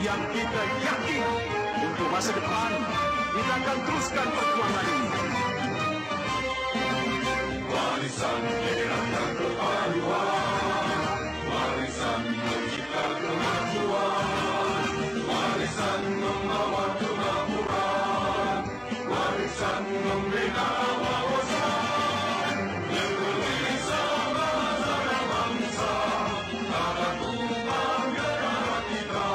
yang kita yakin untuk masa depan kita akan teruskan perjuangan ini. Warisan menyeratkan kebaruan, warisan mencipta kemajuan, warisan membawa kemakmuran, warisan membina wawasan, negeri sama sana bangsa, tanah tumpah negara kita,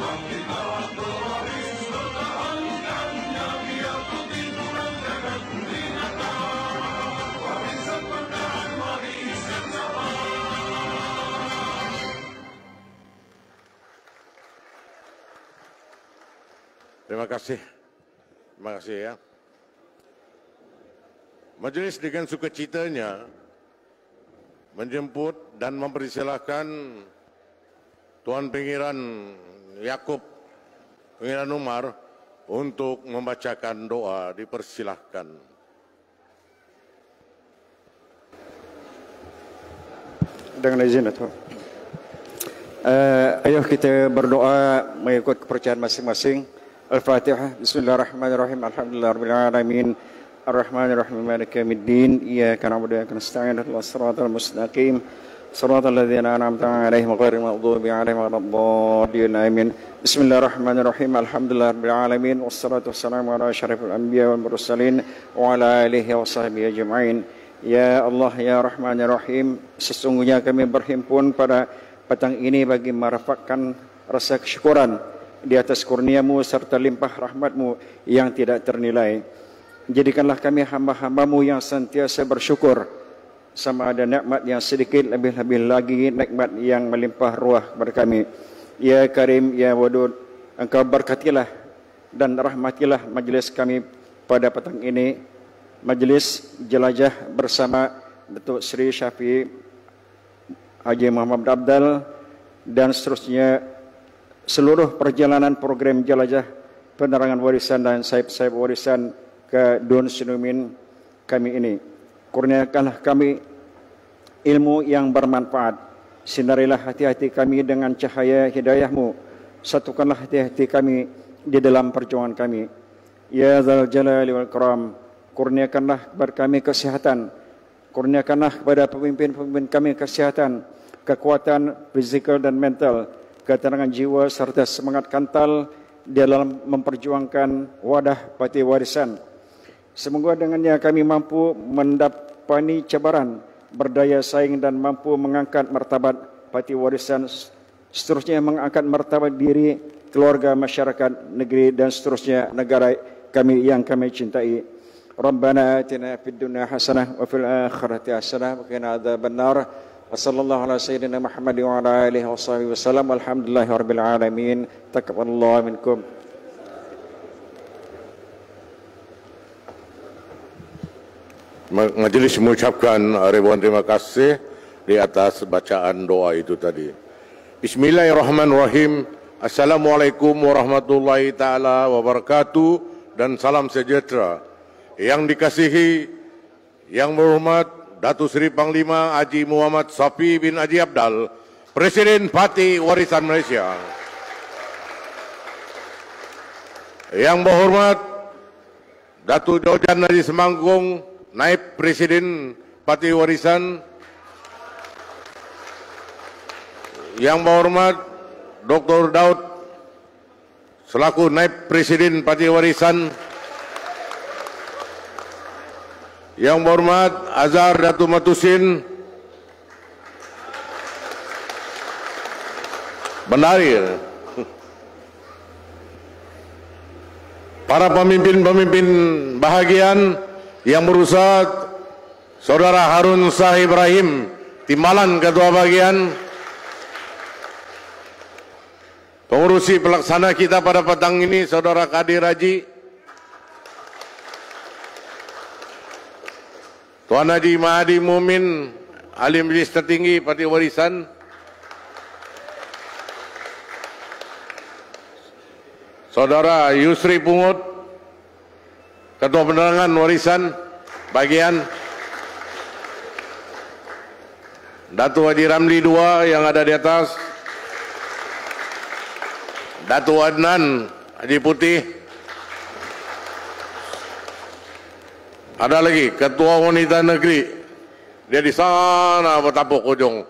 bangkitlah pewaris pertahankannya biar putih turun jagat binata, warisan pertahan warisan zaman. Terima kasih ya. Majelis dengan sukacitanya menjemput dan mempersilahkan Tuan Pangeran Yaakob Pangeran Umar untuk membacakan doa. Dipersilahkan. Dengan izin Tuhan. Ayo kita berdoa mengikut kepercayaan masing-masing. Al-Fatihah. Bismillahirrahmanirrahim. Alhamdulillahirabbil alamin. Ar-Rahmanirrahim. Maliki yaumiddin. Iyyaka na'budu wa iyyaka nasta'in. Ihdinas siratal mustaqim. Siratal ladzina an'amta 'alaihim ghairil maghdubi 'alaihim waladdallin. Amin. Bismillahirrahmanirrahim. Alhamdulillahirabbil alamin. Wassalatu wassalamu ala asyrafil anbiya wal mursalin wa ala alihi wa sahbihi ajma'in. Ya Allah ya Rahman ya Rahim, sesungguhnya kami berhimpun pada petang ini bagi merapatkan rasa kesyukuran di atas kurnia-Mu serta limpah rahmat-Mu yang tidak ternilai. Jadikanlah kami hamba-hamba-Mu yang sentiasa bersyukur, sama ada nikmat yang sedikit, lebih-lebih lagi nikmat yang melimpah ruah kepada kami. Ya Karim, Ya Wadud, Engkau berkatilah dan rahmatilah majlis kami pada petang ini, majlis jelajah bersama Datuk Seri Syafiee Haji Muhammad Abdal dan seterusnya seluruh perjalanan program jelajah penerangan warisan dan sayap-sayap warisan ke Dun Sinumin kami ini. Kurniakanlah kami ilmu yang bermanfaat. Sinarilah hati-hati kami dengan cahaya hidayah-Mu. Satukanlah hati-hati kami di dalam perjuangan kami. Ya Dzal Jalali wal Ikram, kurniakanlah kepada kami kesehatan. Kurniakanlah kepada pemimpin-pemimpin kami kesehatan, kekuatan fizikal dan mental, ketenangan jiwa serta semangat kantal dalam memperjuangkan wadah parti warisan. Semoga dengannya kami mampu mendapati cabaran, berdaya saing dan mampu mengangkat martabat parti warisan, seterusnya mengangkat martabat diri, keluarga, masyarakat, negeri dan seterusnya negara kami yang kami cintai. Rabbana atina fid dunya hasanah wa fil akhirati hasanah wa qina adzabannar. Wassallallahu ala sayyidina Muhammad wa ala alihi wa sahbihi wasallam. Alhamdulillahirabbil alamin. Taqabbalallahu minkum. Majelis mengucapkan ribuan terima kasih di atas bacaan doa itu tadi. Bismillahirrahmanirrahim. Assalamualaikum warahmatullahi taala wabarakatuh dan salam sejahtera. Yang dikasihi, yang berhormat Datuk Seri Panglima Haji Muhammad Syafiee bin Haji Abdal, Presiden Parti Warisan Malaysia. Yang berhormat Datuk Jojan Haji Semangkung, Naib Presiden Parti Warisan. Yang berhormat Dr. Daud selaku Naib Presiden Parti Warisan. Yang berhormat Azhar Datuk Matusin, Bendahari. Para pemimpin-pemimpin bahagian yang berusaha, Saudara Harun Shah Ibrahim, Timbalan Ketua Bahagian, pengurusi pelaksana kita pada petang ini, Saudara Kadir Haji, Tuan Haji Mahdi Mumin, Ahli Majlis Tertinggi Parti Warisan, Saudara Yusri Pungut, Ketua Penerangan Warisan Bagian, Datuk Haji Ramli II yang ada di atas, Datuk Adnan Haji Putih. Ada lagi Ketua Wanita Negeri, dia di sana bertapuk ujung.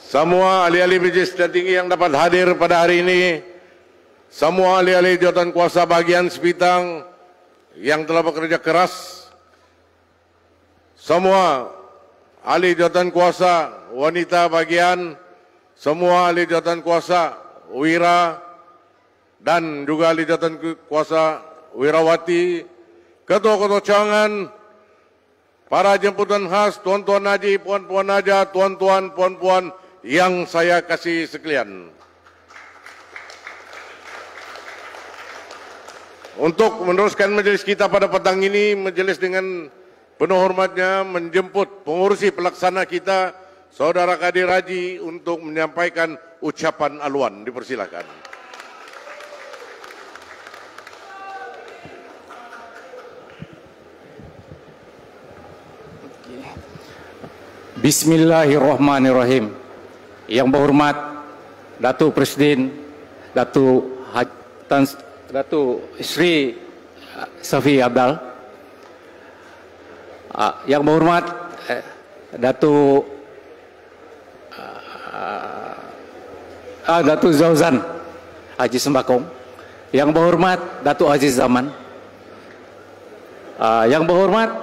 Semua ahli-ahli majelis tinggi yang dapat hadir pada hari ini, semua ahli-ahli jawatan kuasa bahagian Sepitang yang telah bekerja keras, semua ahli jawatan kuasa wanita bahagian, semua ahli jawatan kuasa wira dan juga ahli jawatan kuasa wirawati, ketua-ketua cawangan, para jemputan khas, tuan-tuan haji, puan-puan haja, tuan-tuan, puan-puan yang saya kasih sekalian. Untuk meneruskan majelis kita pada petang ini, majelis dengan penuh hormatnya menjemput pengurusi pelaksana kita, Saudara Kadir Haji, untuk menyampaikan ucapan aluan. Dipersilakan. Bismillahirrahmanirrahim. Yang berhormat Datuk Presiden Datuk Sri Safi Abdal, yang berhormat Datuk Zauzan Haji Sembakong, yang berhormat Datuk Aziz Zaman, yang berhormat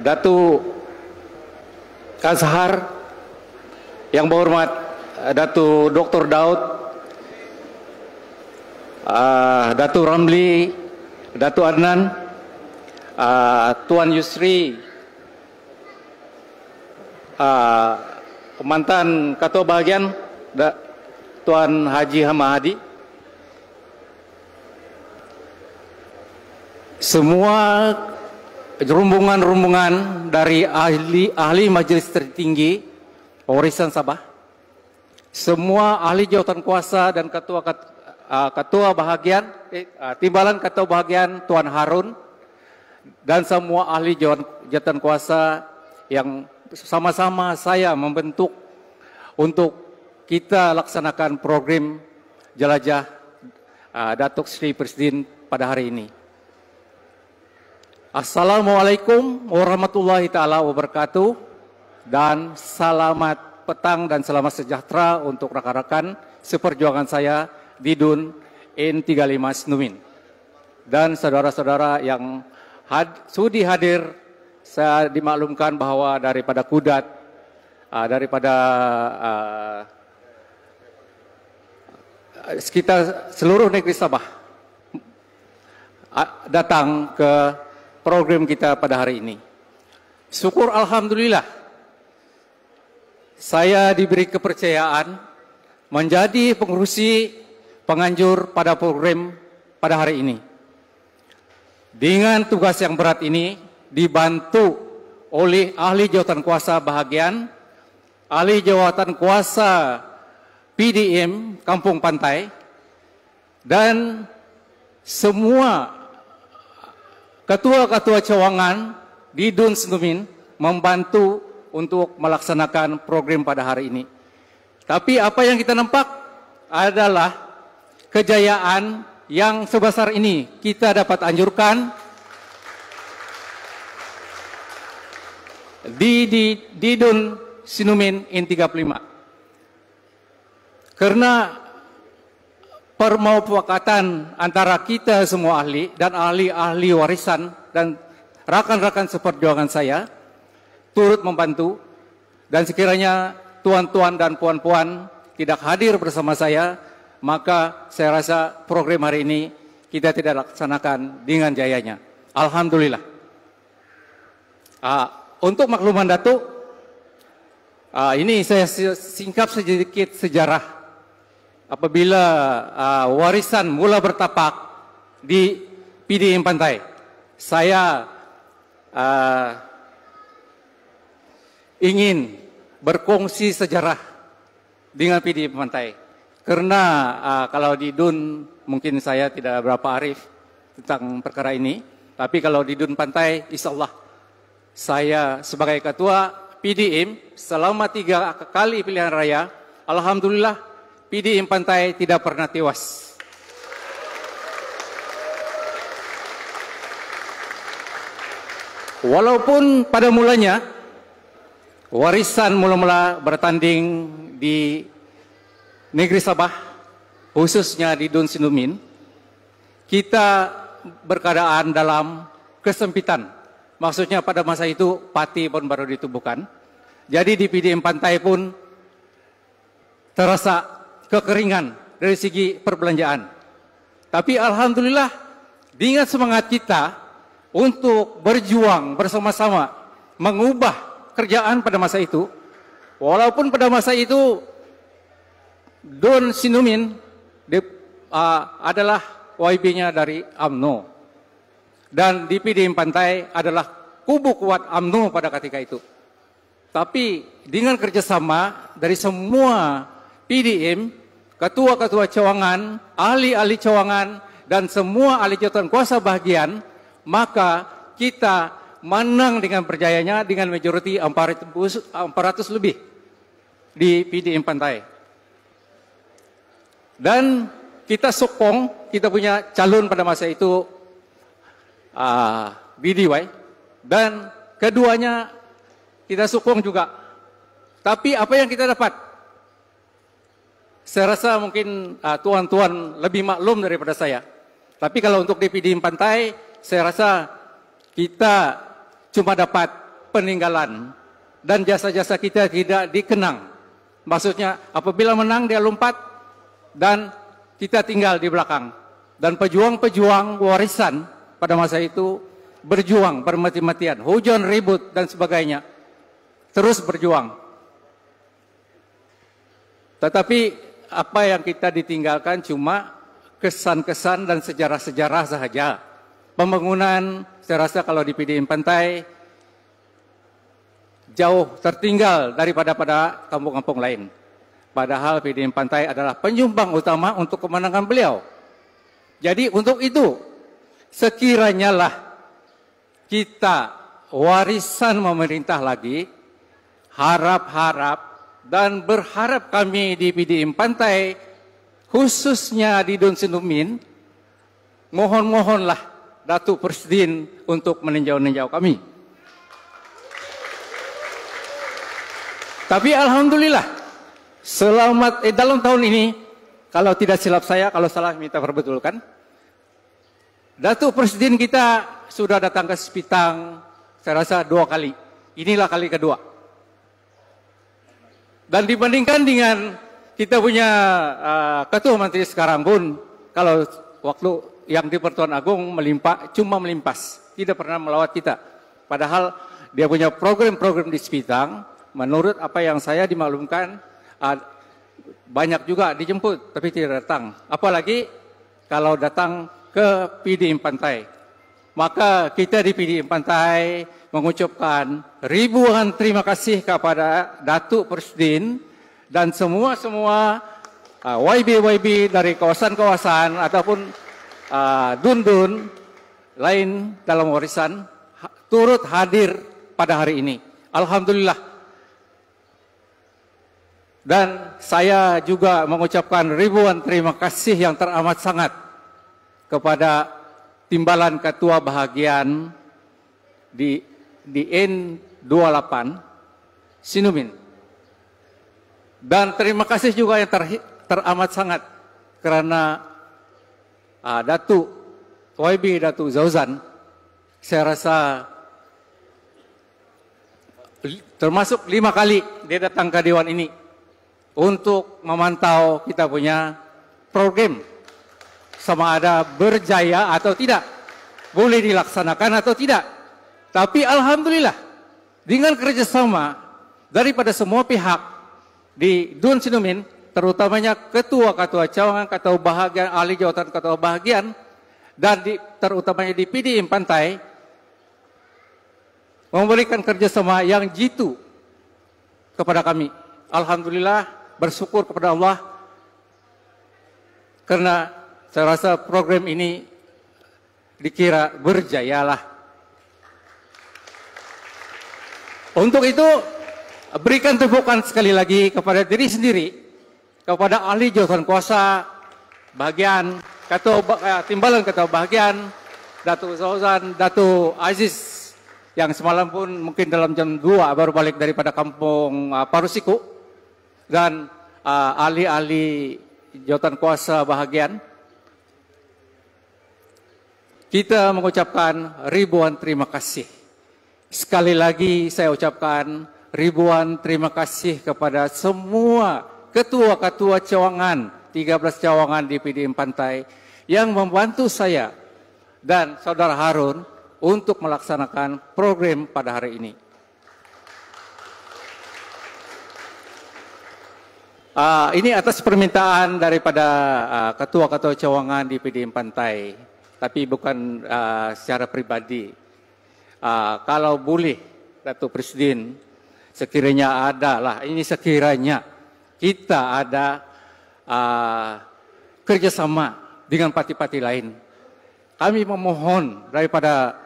Datuk Kazhar, yang berhormat Datuk Dr. Daud, Datuk Ramli, Datuk Adnan, Tuan Yusri, mantan Ketua Bahagian Tuan Haji Hamadi, semua rombongan dari ahli majelis tertinggi warisan Sabah, semua ahli jawatan kuasa dan ketua bahagian, timbalan ketua bahagian Tuan Harun, dan semua ahli jawatan kuasa yang sama-sama saya membentuk untuk kita laksanakan program jelajah Datuk Sri Presiden pada hari ini. Assalamualaikum warahmatullahi taala wabarakatuh, dan selamat petang dan selamat sejahtera untuk rekan-rekan seperjuangan saya di DUN N35 Senumin dan saudara-saudara yang sudi hadir. Saya dimaklumkan bahwa daripada Kudat, daripada sekitar seluruh negeri Sabah datang ke program kita pada hari ini. Syukur alhamdulillah saya diberi kepercayaan menjadi pengurusi penganjur pada program pada hari ini. Dengan tugas yang berat ini dibantu oleh ahli jawatan kuasa bahagian, ahli jawatan kuasa PDM Kampung Pantai, dan semua ketua-ketua cawangan di DUN Senumin membantu untuk melaksanakan program pada hari ini. Tapi apa yang kita nampak adalah kejayaan yang sebesar ini kita dapat anjurkan di DUN Senumin N35. Karena permufakatan antara kita semua ahli dan ahli-ahli warisan dan rakan-rakan seperjuangan saya turut membantu, dan sekiranya tuan-tuan dan puan-puan tidak hadir bersama saya, maka saya rasa program hari ini kita tidak laksanakan dengan jayanya. Alhamdulillah. Untuk makluman Datuk, ini saya singkap sedikit sejarah. Apabila warisan mula bertapak di PDM Pantai, saya ingin berkongsi sejarah dengan PDM Pantai. Karena kalau di DUN mungkin saya tidak berapa arif tentang perkara ini, tapi kalau di DUN Pantai, insya Allah saya sebagai ketua PDIM selama 3 kali pilihan raya, alhamdulillah PDIM Pantai tidak pernah tewas. Walaupun pada mulanya warisan mula-mula bertanding di negeri Sabah, khususnya di Dun Sinumin, kita berkeadaan dalam kesempitan. Maksudnya pada masa itu Pati pun baru ditubuhkan. Jadi di PDIM Pantai pun terasa kekeringan dari segi perbelanjaan. Tapi alhamdulillah dengan semangat kita untuk berjuang bersama-sama mengubah kerjaan pada masa itu, walaupun pada masa itu Dun Sinumin adalah YB-nya dari UMNO dan di PDIM Pantai adalah kubu kuat UMNO pada ketika itu. Tapi dengan kerjasama dari semua PDIM, ketua-ketua cawangan, ahli-ahli cawangan, dan semua ahli jabatan kuasa bahagian, maka kita menang dengan berjayanya dengan majority 400 lebih di PDIM Pantai. Dan kita sokong, kita punya calon pada masa itu BDY, dan keduanya kita sokong juga. Tapi apa yang kita dapat? Saya rasa mungkin tuan-tuan lebih maklum daripada saya. Tapi kalau untuk DPD Pantai, saya rasa kita cuma dapat peninggalan dan jasa-jasa kita tidak dikenang. Maksudnya apabila menang dia lompat dan kita tinggal di belakang. Dan pejuang-pejuang warisan pada masa itu berjuang bermati-matian, hujan ribut dan sebagainya, terus berjuang. Tetapi apa yang kita ditinggalkan cuma kesan-kesan dan sejarah-sejarah sahaja. Pembangunan saya rasa kalau di PDIM Pantai jauh tertinggal daripada pada kampung-kampung lain. Padahal PDIM Pantai adalah penyumbang utama untuk kemenangan beliau. Jadi untuk itu sekiranya lah kita warisan memerintah lagi, harap-harap dan berharap kami di PDIM Pantai, khususnya di Dun Sinumin, mohon-mohonlah Datuk Presiden untuk meninjau-ninjau kami. Tapi alhamdulillah, dalam tahun ini, kalau tidak silap saya, kalau salah minta perbetulkan, Datuk Presiden kita sudah datang ke Sepitang, saya rasa 2 kali. Inilah kali kedua. Dan dibandingkan dengan kita punya Ketua Menteri sekarang pun, kalau waktu yang di Pertuan Agung cuma melimpas, tidak pernah melawat kita. Padahal dia punya program-program di Sepitang, menurut apa yang saya dimaklumkan, banyak juga dijemput, tapi tidak datang. Apalagi kalau datang ke PDIM Pantai. Maka kita di PDIM Pantai mengucapkan ribuan terima kasih kepada Datuk Presiden dan semua YB-YB dari kawasan-kawasan ataupun dun-dun lain dalam warisan turut hadir pada hari ini. Alhamdulillah. Dan saya juga mengucapkan ribuan terima kasih yang teramat sangat kepada timbalan ketua bahagian di N28 Sinumin. Dan terima kasih juga yang teramat sangat karena Datuk YB Datuk Zauzan, saya rasa termasuk 5 kali dia datang ke Dewan ini untuk memantau kita punya program sama ada berjaya atau tidak, boleh dilaksanakan atau tidak. Tapi alhamdulillah dengan kerjasama daripada semua pihak di Dun Sinumin, terutamanya ketua-ketua cawangan, ketua bahagian, ahli jawatan ketua bahagian, dan terutamanya di PDIM Pantai, memberikan kerjasama yang jitu kepada kami. Alhamdulillah, bersyukur kepada Allah karena saya rasa program ini dikira berjayalah. Untuk itu, berikan tepukan sekali lagi kepada diri sendiri, kepada ahli jawatan kuasa bagian, timbalan ketua bagian, Datuk Zauzan, Datuk Aziz, yang semalam pun mungkin dalam jam 2 baru balik daripada kampung Parusiku, dan ahli-ahli jawatan kuasa bahagian. Kita mengucapkan ribuan terima kasih. Sekali lagi saya ucapkan ribuan terima kasih kepada semua ketua-ketua cawangan, 13 cawangan di PDIM Pantai yang membantu saya dan Saudara Harun untuk melaksanakan program pada hari ini. Ini atas permintaan daripada ketua-ketua cawangan di PDIM Pantai, tapi bukan secara pribadi. Kalau boleh, Datuk Presiden, sekiranya ada lah, ini sekiranya kita ada kerjasama dengan parti-parti lain. Kami memohon daripada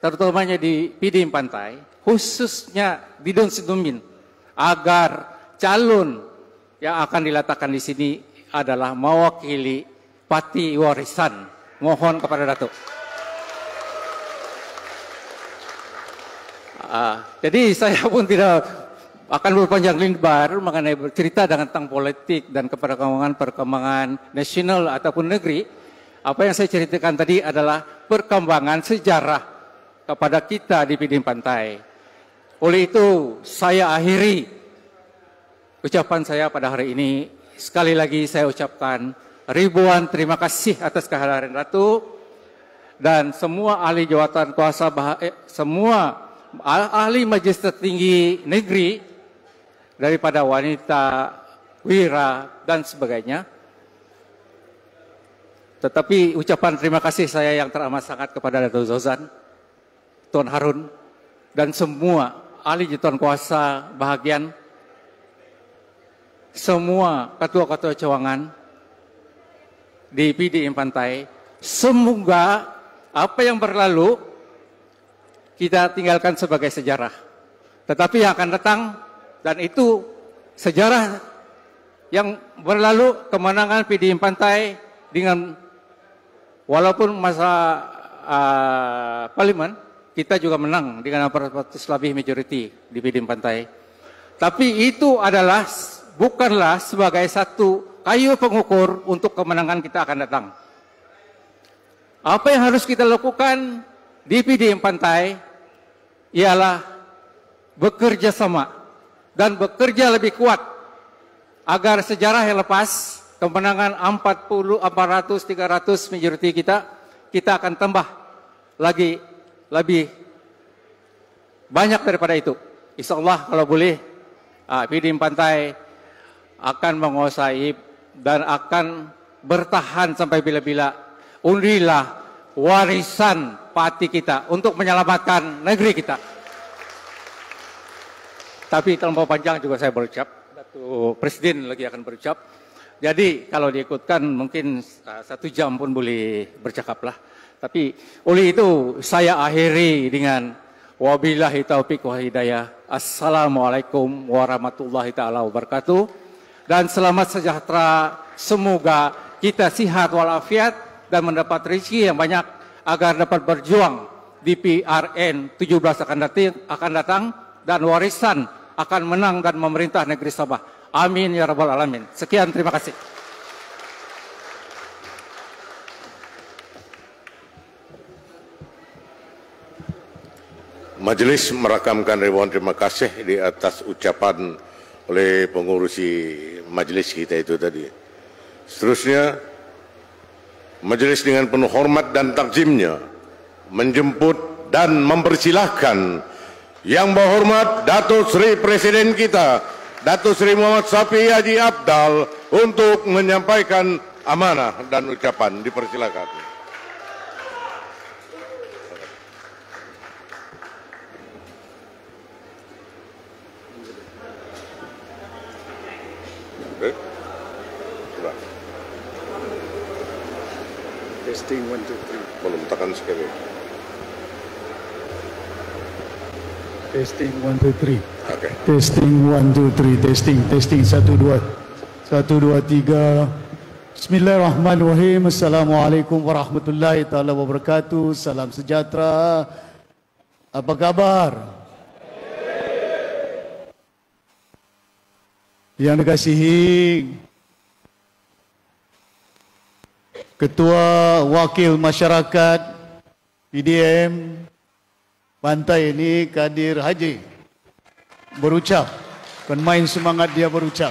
terutamanya di PDIM Pantai, khususnya di Don Sidumin, agar calon yang akan diletakkan di sini adalah mewakili parti warisan. Mohon kepada Datuk. Jadi saya pun tidak akan berpanjang lebar mengenai bercerita tentang politik dan perkembangan nasional ataupun negeri. Apa yang saya ceritakan tadi adalah perkembangan sejarah kepada kita di PDIM Pantai. Oleh itu saya akhiri ucapan saya pada hari ini. Sekali lagi saya ucapkan ribuan terima kasih atas kehadiran Datuk dan semua ahli jawatan kuasa, semua ahli Majlis Tertinggi Negeri daripada wanita, wira dan sebagainya. Tetapi ucapan terima kasih saya yang teramat sangat kepada Datuk Zauzan, Tuan Harun dan semua ahli jawatan kuasa bahagian, semua ketua-ketua cawangan di PDIM Pantai. Semoga apa yang berlalu kita tinggalkan sebagai sejarah. Tetapi yang akan datang, dan itu sejarah yang berlalu, kemenangan PDIM Pantai dengan walaupun masa parlimen kita juga menang dengan 400 lebih majority di PDIM Pantai. Tapi itu adalah bukanlah sebagai satu kayu pengukur untuk kemenangan kita akan datang. Apa yang harus kita lakukan di PDIM Pantai ialah bekerja sama dan bekerja lebih kuat agar sejarah yang lepas kemenangan 400, 300 majority kita akan tambah lagi lebih banyak daripada itu. Insyaallah kalau boleh PDIM Pantai akan menguasai dan akan bertahan sampai bila-bila. Undilah warisan parti kita untuk menyelamatkan negeri kita. Tapi terlalu panjang juga saya berucap, Datuk Presiden lagi akan berucap. Jadi kalau diikutkan mungkin 1 jam pun boleh bercakap lah. Tapi oleh itu saya akhiri dengan wabillahi taufiq wa hidayah. Assalamualaikum warahmatullahi taala wabarakatuh. Dan selamat sejahtera, semoga kita sihat walafiat dan mendapat rezeki yang banyak agar dapat berjuang di PRN 17 akan datang dan warisan akan menang dan memerintah negeri Sabah. Amin ya rabbal alamin. Sekian, terima kasih. Majelis merakamkan ribuan terima kasih di atas ucapan oleh pengurusi majelis kita itu tadi. Seterusnya, majelis dengan penuh hormat dan takzimnya menjemput dan mempersilahkan Yang berhormat Datuk Seri Presiden kita, Datuk Seri Muhammad Safi Haji Abdal untuk menyampaikan amanah dan ucapan. Dipersilakan. Testing 1, 2, 3. Belum tekan sekali. Testing 1 2 3. Okay. Testing 1 2 3. Testing 1 2 3. Bismillahirrahmanirrahim. Assalamualaikum warahmatullahi taala wabarakatuh. Salam sejahtera. Apa kabar? Yang dikasihi Ketua Wakil Masyarakat PDM Pantai ini, Kadir Haji, berucap, kan main semangat dia berucap.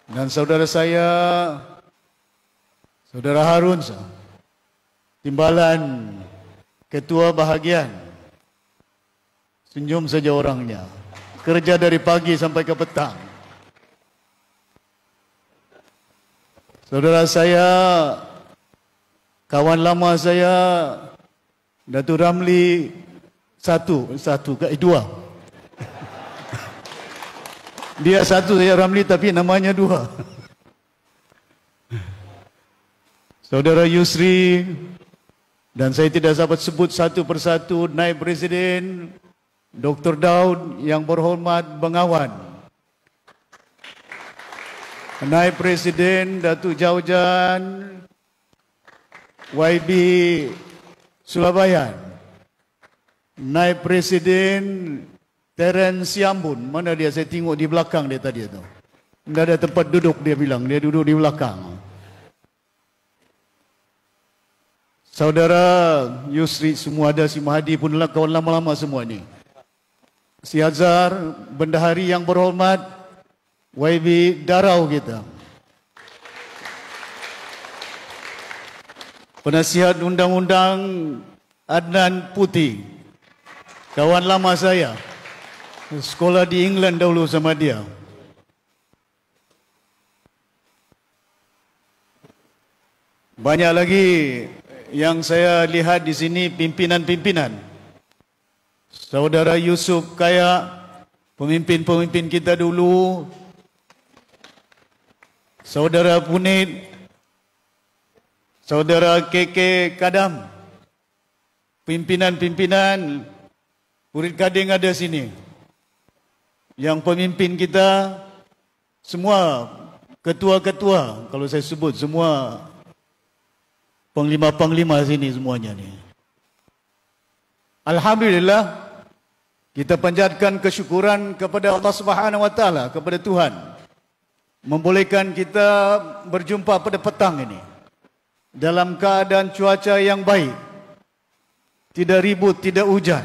Dan saudara saya, Saudara Harun, timbalan Ketua Bahagian, senyum saja orangnya, kerja dari pagi sampai ke petang. Saudara saya, kawan lama saya, Datuk Ramli, dua. Dia satu, saya Ramli, tapi namanya dua. Saudara Yusri, dan saya tidak dapat sebut satu persatu, Naib Presiden, Dr. Daud, yang berhormat Bengawan, Naib Presiden Datuk Jaujan, YB Sulabayan, Naib Presiden Terence Siambun. Mana dia? Saya tengok di belakang dia tadi tu. Tidak ada tempat duduk, dia bilang. Dia duduk di belakang. Saudara Yusri, semua ada. Si Mahadi pun adalah kawan lama-lama semua ni. Si Azhar, Bendahari yang berhormat, YB Darau kita. Penasihat Undang-Undang Adnan Putih, kawan lama saya, sekolah di England dahulu sama dia. Banyak lagi yang saya lihat di sini, pimpinan-pimpinan. Saudara Yusuf Kaya, pemimpin-pemimpin kita dulu. Saudara Punit, Saudara KK Kadam, pimpinan-pimpinan, Purit Kading ada sini. Yang pemimpin kita, semua ketua-ketua, kalau saya sebut semua panglima-panglima sini semuanya ni. Alhamdulillah, kita panjatkan kesyukuran kepada Allah Subhanahu Wa Taala, kepada Tuhan, membolehkan kita berjumpa pada petang ini dalam keadaan cuaca yang baik, tidak ribut, tidak hujan.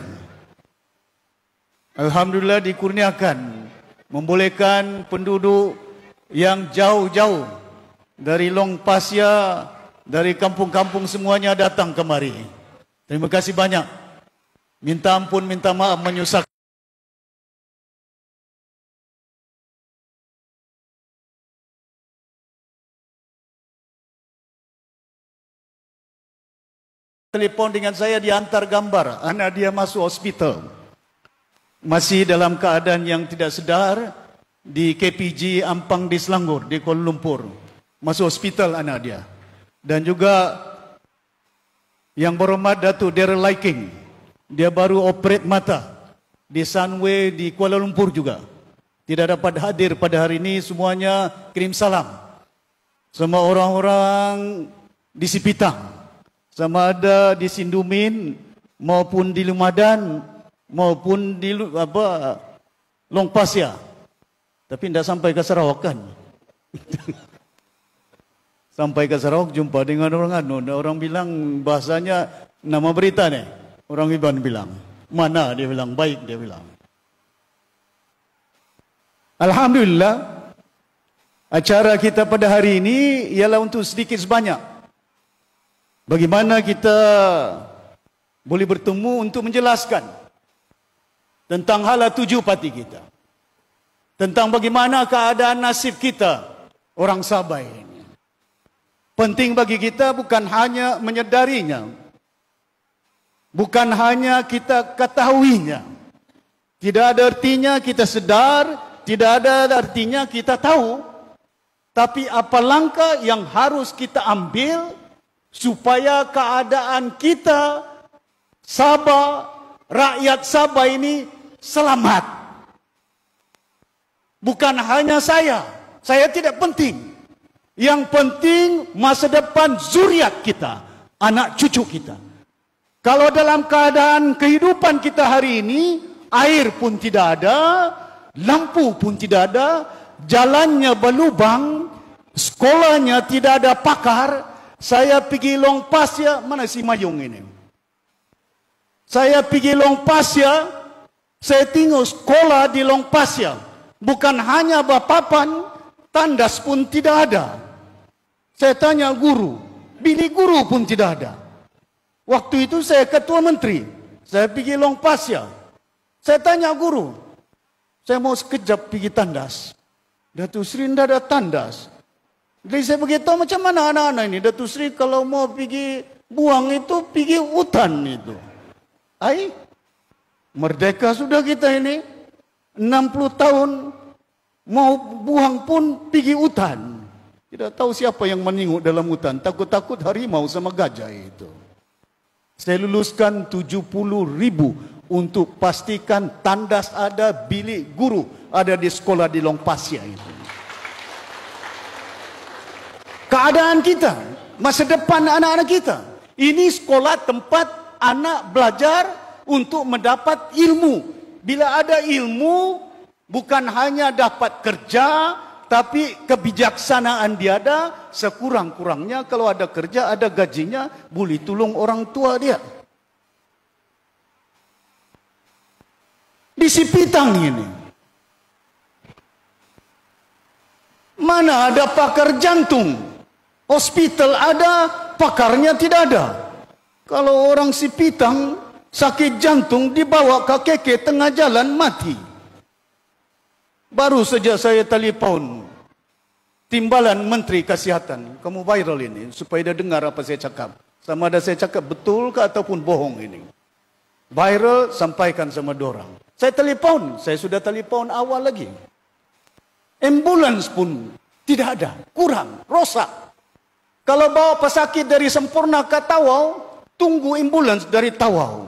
Alhamdulillah dikurniakan, membolehkan penduduk yang jauh-jauh dari Long Pasya, dari kampung-kampung semuanya datang kemari. Terima kasih banyak. Minta ampun, minta maaf menyusahkan. Telepon dengan saya, diantar gambar anak dia masuk hospital, masih dalam keadaan yang tidak sedar, di KPG Ampang di Selangor, di Kuala Lumpur. Masuk hospital anak dia. Dan juga yang berhormat Datuk Daryl Liking, dia baru operate mata di Sunway di Kuala Lumpur juga. Tidak dapat hadir pada hari ini. Semuanya kirim salam sama orang-orang di Sipitang, sama ada di Sindumin maupun di Lumadan maupun di Long Pasya. Tapi tidak sampai ke Sarawak kan? Sampai ke Sarawak jumpa dengan orang anu, orang bilang bahasanya nama berita nih. Orang Iban bilang, mana? Dia bilang baik, dia bilang. Alhamdulillah, acara kita pada hari ini ialah untuk sedikit sebanyak bagaimana kita boleh bertemu untuk menjelaskan tentang hala tuju pati kita, tentang bagaimana keadaan nasib kita orang Sabah ini. Penting bagi kita bukan hanya menyedarinya, bukan hanya kita ketahuinya. Tidak ada artinya kita sedar, tidak ada artinya kita tahu, tapi apa langkah yang harus kita ambil supaya keadaan kita, Sabah, rakyat Sabah ini selamat. Bukan hanya saya tidak penting. Yang penting masa depan zuriat kita, anak cucu kita. Kalau dalam keadaan kehidupan kita hari ini, air pun tidak ada, lampu pun tidak ada, jalannya berlubang, sekolahnya tidak ada pakar. Saya pergi Long Pasir, mana si Mayung ini? Saya pergi Long Pasir, saya tengok sekolah di Long Pasir. Bukan hanya berpapan, tandas pun tidak ada. Saya tanya guru, bilik guru pun tidak ada. Waktu itu saya ketua menteri, saya pergi Long Pasir. Saya tanya guru, saya mau sekejap pergi tandas. Datuk Seri tidak ada tandas. Jadi saya beritahu macam mana anak-anak ini. Datuk Seri kalau mau pergi buang itu, pergi hutan itu. Ai, merdeka sudah kita ini. 60 tahun mau buang pun pergi hutan. Tidak tahu siapa yang menengok dalam hutan. Takut-takut harimau sama gajah itu. Saya luluskan 70.000 untuk pastikan tandas ada, bilik guru ada di sekolah di Long Pasir itu. Keadaan kita, masa depan anak-anak kita. Ini sekolah tempat anak belajar untuk mendapat ilmu. Bila ada ilmu, bukan hanya dapat kerja, tapi kebijaksanaan dia ada. Sekurang-kurangnya kalau ada kerja, ada gajinya, boleh tolong orang tua dia. Di Sipitang ini, mana ada pakar jantung? Hospital ada, pakarnya tidak ada. Kalau orang Sipitang sakit jantung dibawa ke KK tengah jalan mati. Baru saja saya telefon timbalan Menteri Kesihatan, kamu viral ini, supaya dia dengar apa saya cakap. Sama ada saya cakap betul ke ataupun bohong ini. Viral, sampaikan sama dorang. Saya telefon, saya sudah telefon awal lagi. Ambulans pun tidak ada, kurang, rosak. Kalau bawa pesakit dari Sempurna ke Tawau, tunggu ambulans dari Tawau.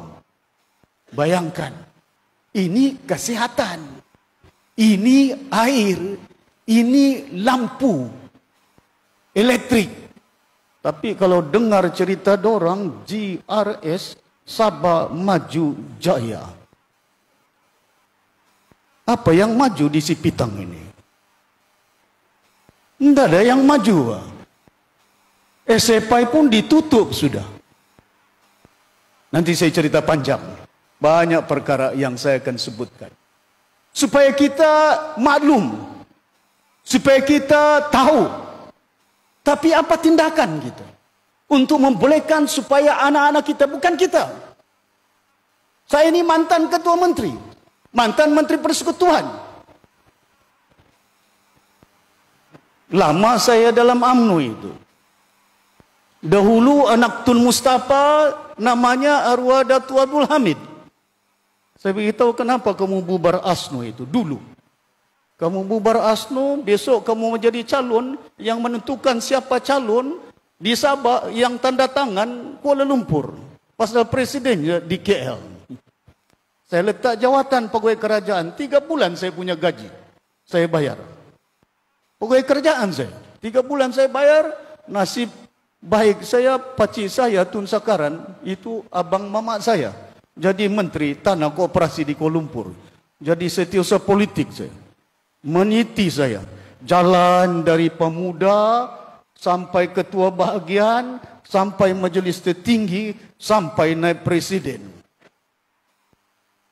Bayangkan, ini kesehatan, ini air, ini lampu, elektrik. Tapi kalau dengar cerita dorang, GRS, Sabah Maju Jaya. Apa yang maju di Sipitang ini? Tidak ada yang maju. SFI pun ditutup sudah. Nanti saya cerita panjang. Banyak perkara yang saya akan sebutkan. Supaya kita maklum. Supaya kita tahu. Tapi apa tindakan kita? Untuk membolehkan supaya anak-anak kita, bukan kita. Saya ini mantan ketua menteri. Mantan menteri persekutuan. Lama saya dalam UMNO itu. Dahulu anak Tun Mustafa namanya arwah Datuk Abdul Hamid. Saya beritahu kenapa kamu bubar ASNO itu dulu. Kamu bubar ASNO, besok kamu menjadi calon yang menentukan siapa calon di Sabah yang tanda tangan Kuala Lumpur. Pasal presiden di KL. Saya letak jawatan pegawai kerajaan, 3 bulan saya punya gaji. Saya bayar. Pegawai kerajaan saya, 3 bulan saya bayar, nasib baik saya, pakcik saya Tun Sakaran, itu abang mamak saya. Jadi menteri tanah koperasi di Kuala Lumpur. Jadi setiausaha politik saya. Meniti saya. Jalan dari pemuda, sampai ketua bahagian, sampai majlis tertinggi, sampai naik presiden.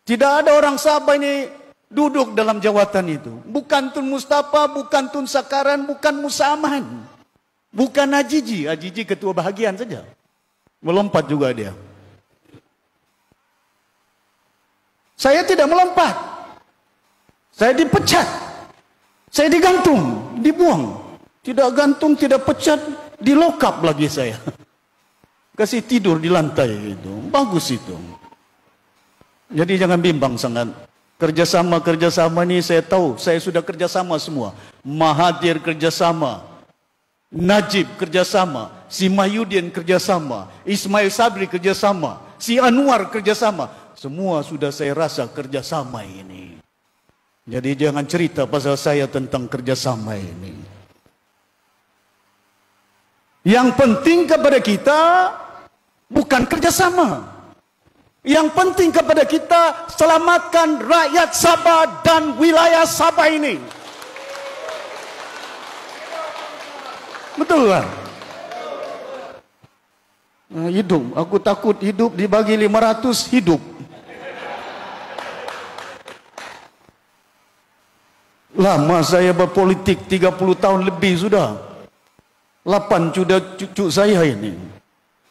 Tidak ada orang Sabah ini duduk dalam jawatan itu. Bukan Tun Mustafa, bukan Tun Sakaran, bukan Musa Aman. Bukan Ajiji. Ajiji ketua bahagian saja. Melompat juga dia. Saya tidak melompat. Saya dipecat. Saya digantung, dibuang. Tidak gantung, tidak pecat, dilokap lagi saya. Kasih tidur di lantai itu. Bagus itu. Jadi jangan bimbang sangat. Kerjasama ini saya tahu. Saya sudah kerjasama semua. Mahathir kerjasama. Najib kerjasama. Si Mahyudin kerjasama. Ismail Sabri kerjasama. Si Anwar kerjasama. Semua sudah saya rasa kerjasama ini. Jadi jangan cerita pasal saya tentang kerjasama ini. Yang penting kepada kita bukan kerjasama. Yang penting kepada kita selamatkan rakyat Sabah dan wilayah Sabah ini. Betul kan? Hidup, aku takut hidup dibagi 500 hidup. Lama saya berpolitik 30 tahun lebih sudah. 8 sudah cucu saya ini.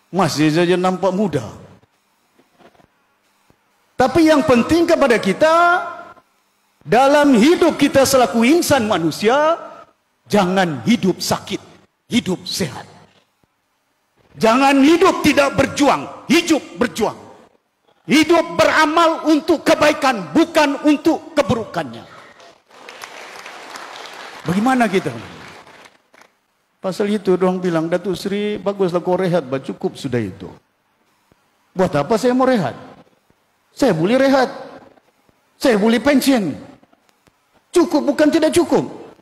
Masih saja nampak muda. Tapi yang penting kepada kita dalam hidup kita selaku insan manusia, jangan hidup sakit, hidup sehat. Jangan hidup tidak berjuang, hidup berjuang. Hidup beramal untuk kebaikan, bukan untuk keburukannya. Bagaimana kita? Pasal itu orang bilang, Datuk Seri, baguslah kau rehat, cukup sudah itu. Buat apa saya mau rehat? Saya boleh rehat. Saya boleh pensiun. Cukup bukan tidak cukup.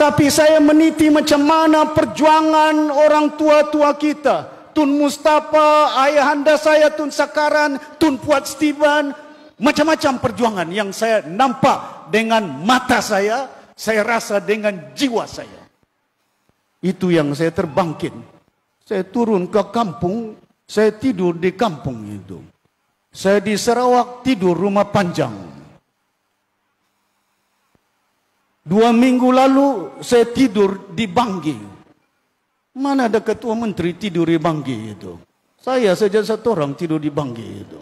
Tapi saya meniti macam mana perjuangan orang tua-tua kita. Tun Mustafa, ayahanda saya Tun Sakaran, Tun Puat Steven. Macam-macam perjuangan yang saya nampak dengan mata saya rasa dengan jiwa saya. Itu yang saya terbangkit. Saya turun ke kampung, saya tidur di kampung itu. Saya di Sarawak tidur rumah panjang. 2 minggu lalu saya tidur di Banggi. Mana ada ketua menteri tidur di Banggi itu? Saya saja satu orang tidur di Banggi itu.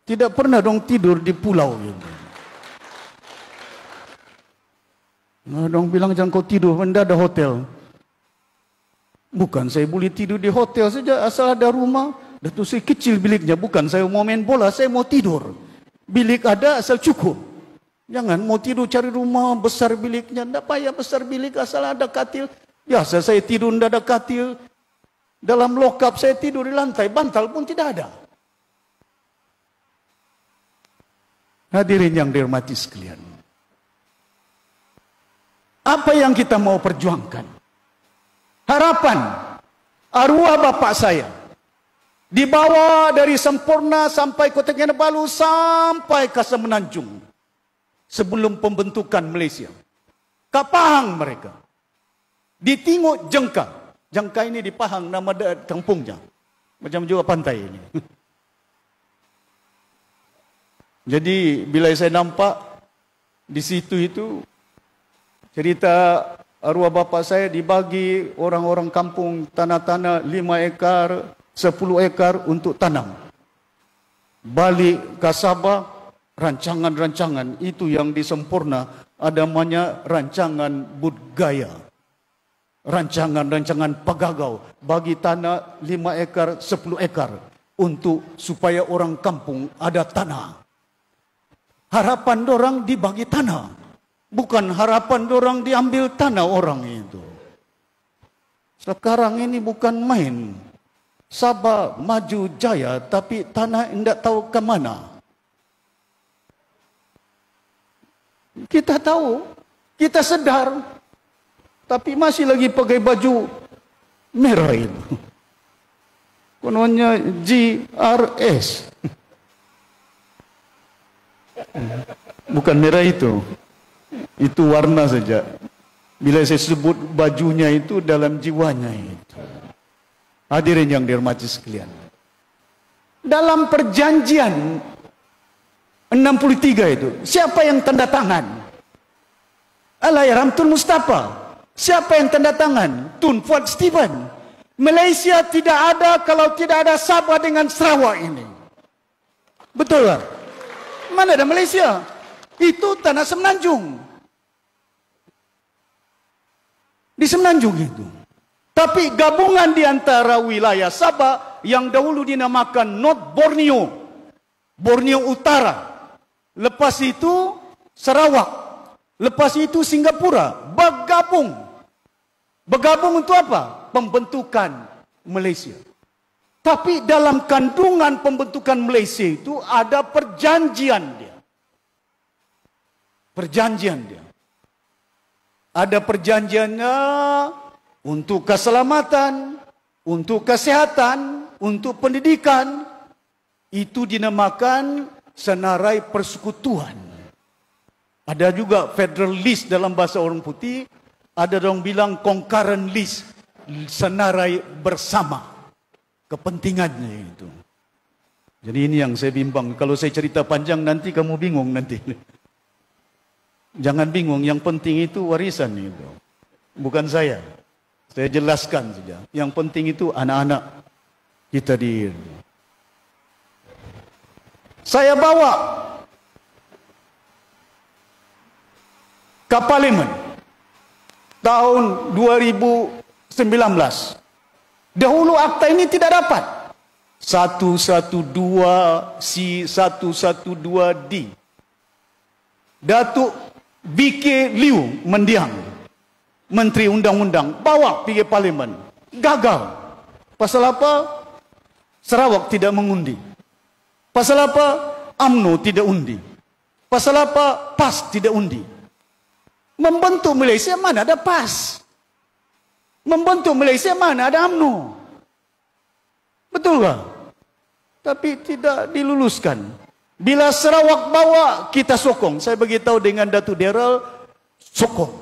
Tidak pernah dong tidur di pulau itu. Nah, dong bilang jangan kau tidur, tidak ada hotel. Bukan saya boleh tidur di hotel saja asal ada rumah. Datuk Seri kecil biliknya, bukan saya mau main bola, saya mau tidur. Bilik ada asal cukup. Jangan mau tidur cari rumah besar biliknya, tidak payah besar bilik asal ada katil. Ya saya tidur tidak ada katil. Dalam lokap saya tidur di lantai, bantal pun tidak ada. Hadirin yang dirahmati sekalian. Apa yang kita mau perjuangkan? Harapan arwah bapak saya dibawa dari Sempurna sampai Kota Kinabalu sampai ke Semenanjung sebelum pembentukan Malaysia. Ke Pahang mereka. Di Tinguk Jengka. Jengka ini di Pahang nama kampungnya. Macam juga pantai ini. Jadi bila saya nampak di situ itu cerita arwah bapa saya dibagi orang-orang kampung tanah-tanah 5 ekar, 10 ekar untuk tanam. Balik ke Sabah, rancangan-rancangan itu yang disempurna, ada namanya rancangan budgaya. Rancangan-rancangan pagagau, bagi tanah 5 ekar, 10 ekar untuk supaya orang kampung ada tanah. Harapan dorang dibagi tanah. Bukan harapan dorang diambil tanah orang itu. Sekarang ini bukan main. Sabah maju jaya tapi tanah tidak tahu ke mana. Kita tahu, kita sedar, tapi masih lagi pakai baju merah itu. Kononnya GRS. Bukan merah itu. Itu warna saja. Bila saya sebut bajunya itu dalam jiwanya itu. Hadirin yang dirahmati sekalian. Dalam perjanjian 63 itu, siapa yang tanda tangan? Allahyarham Tun Mustafa. Siapa yang tanda tangan? Tun Fuad Steven. Malaysia tidak ada kalau tidak ada Sabah dengan Sarawak ini. Betul tak? Mana ada Malaysia? Itu tanah Semenanjung. Di Semenanjung itu. Tapi gabungan di antara wilayah Sabah yang dahulu dinamakan North Borneo. Borneo Utara. Lepas itu Sarawak. Lepas itu Singapura. Bergabung. Bergabung untuk apa? Pembentukan Malaysia. Tapi dalam kandungan pembentukan Malaysia itu ada perjanjian dia. Perjanjian dia. Ada perjanjiannya untuk keselamatan, untuk kesehatan, untuk pendidikan. Itu dinamakan senarai persekutuan. Ada juga federal list dalam bahasa orang putih. Ada orang bilang concurrent list, senarai bersama. Kepentingannya itu. Jadi ini yang saya bimbang. Kalau saya cerita panjang nanti kamu bingung nanti. Jangan bingung, yang penting itu warisan itu. Bukan saya. Saya jelaskan saja. Yang penting itu anak-anak kita di. Saya bawa ke Parlimen tahun 2019. Dahulu akta ini tidak dapat. 112C, 112D. Datuk B.K. Liu mendiang, Menteri Undang-Undang, bawa pergi Parlimen. Gagal. Pasal apa? Sarawak tidak mengundi. Pasal apa? UMNO tidak undi. Pasal apa? PAS tidak undi. Membentuk Malaysia mana ada PAS? Membentuk Malaysia mana ada UMNO? Betul tak? Tapi tidak diluluskan. Bila Sarawak bawa, kita sokong. Saya beritahu dengan Datuk Daryl, sokong.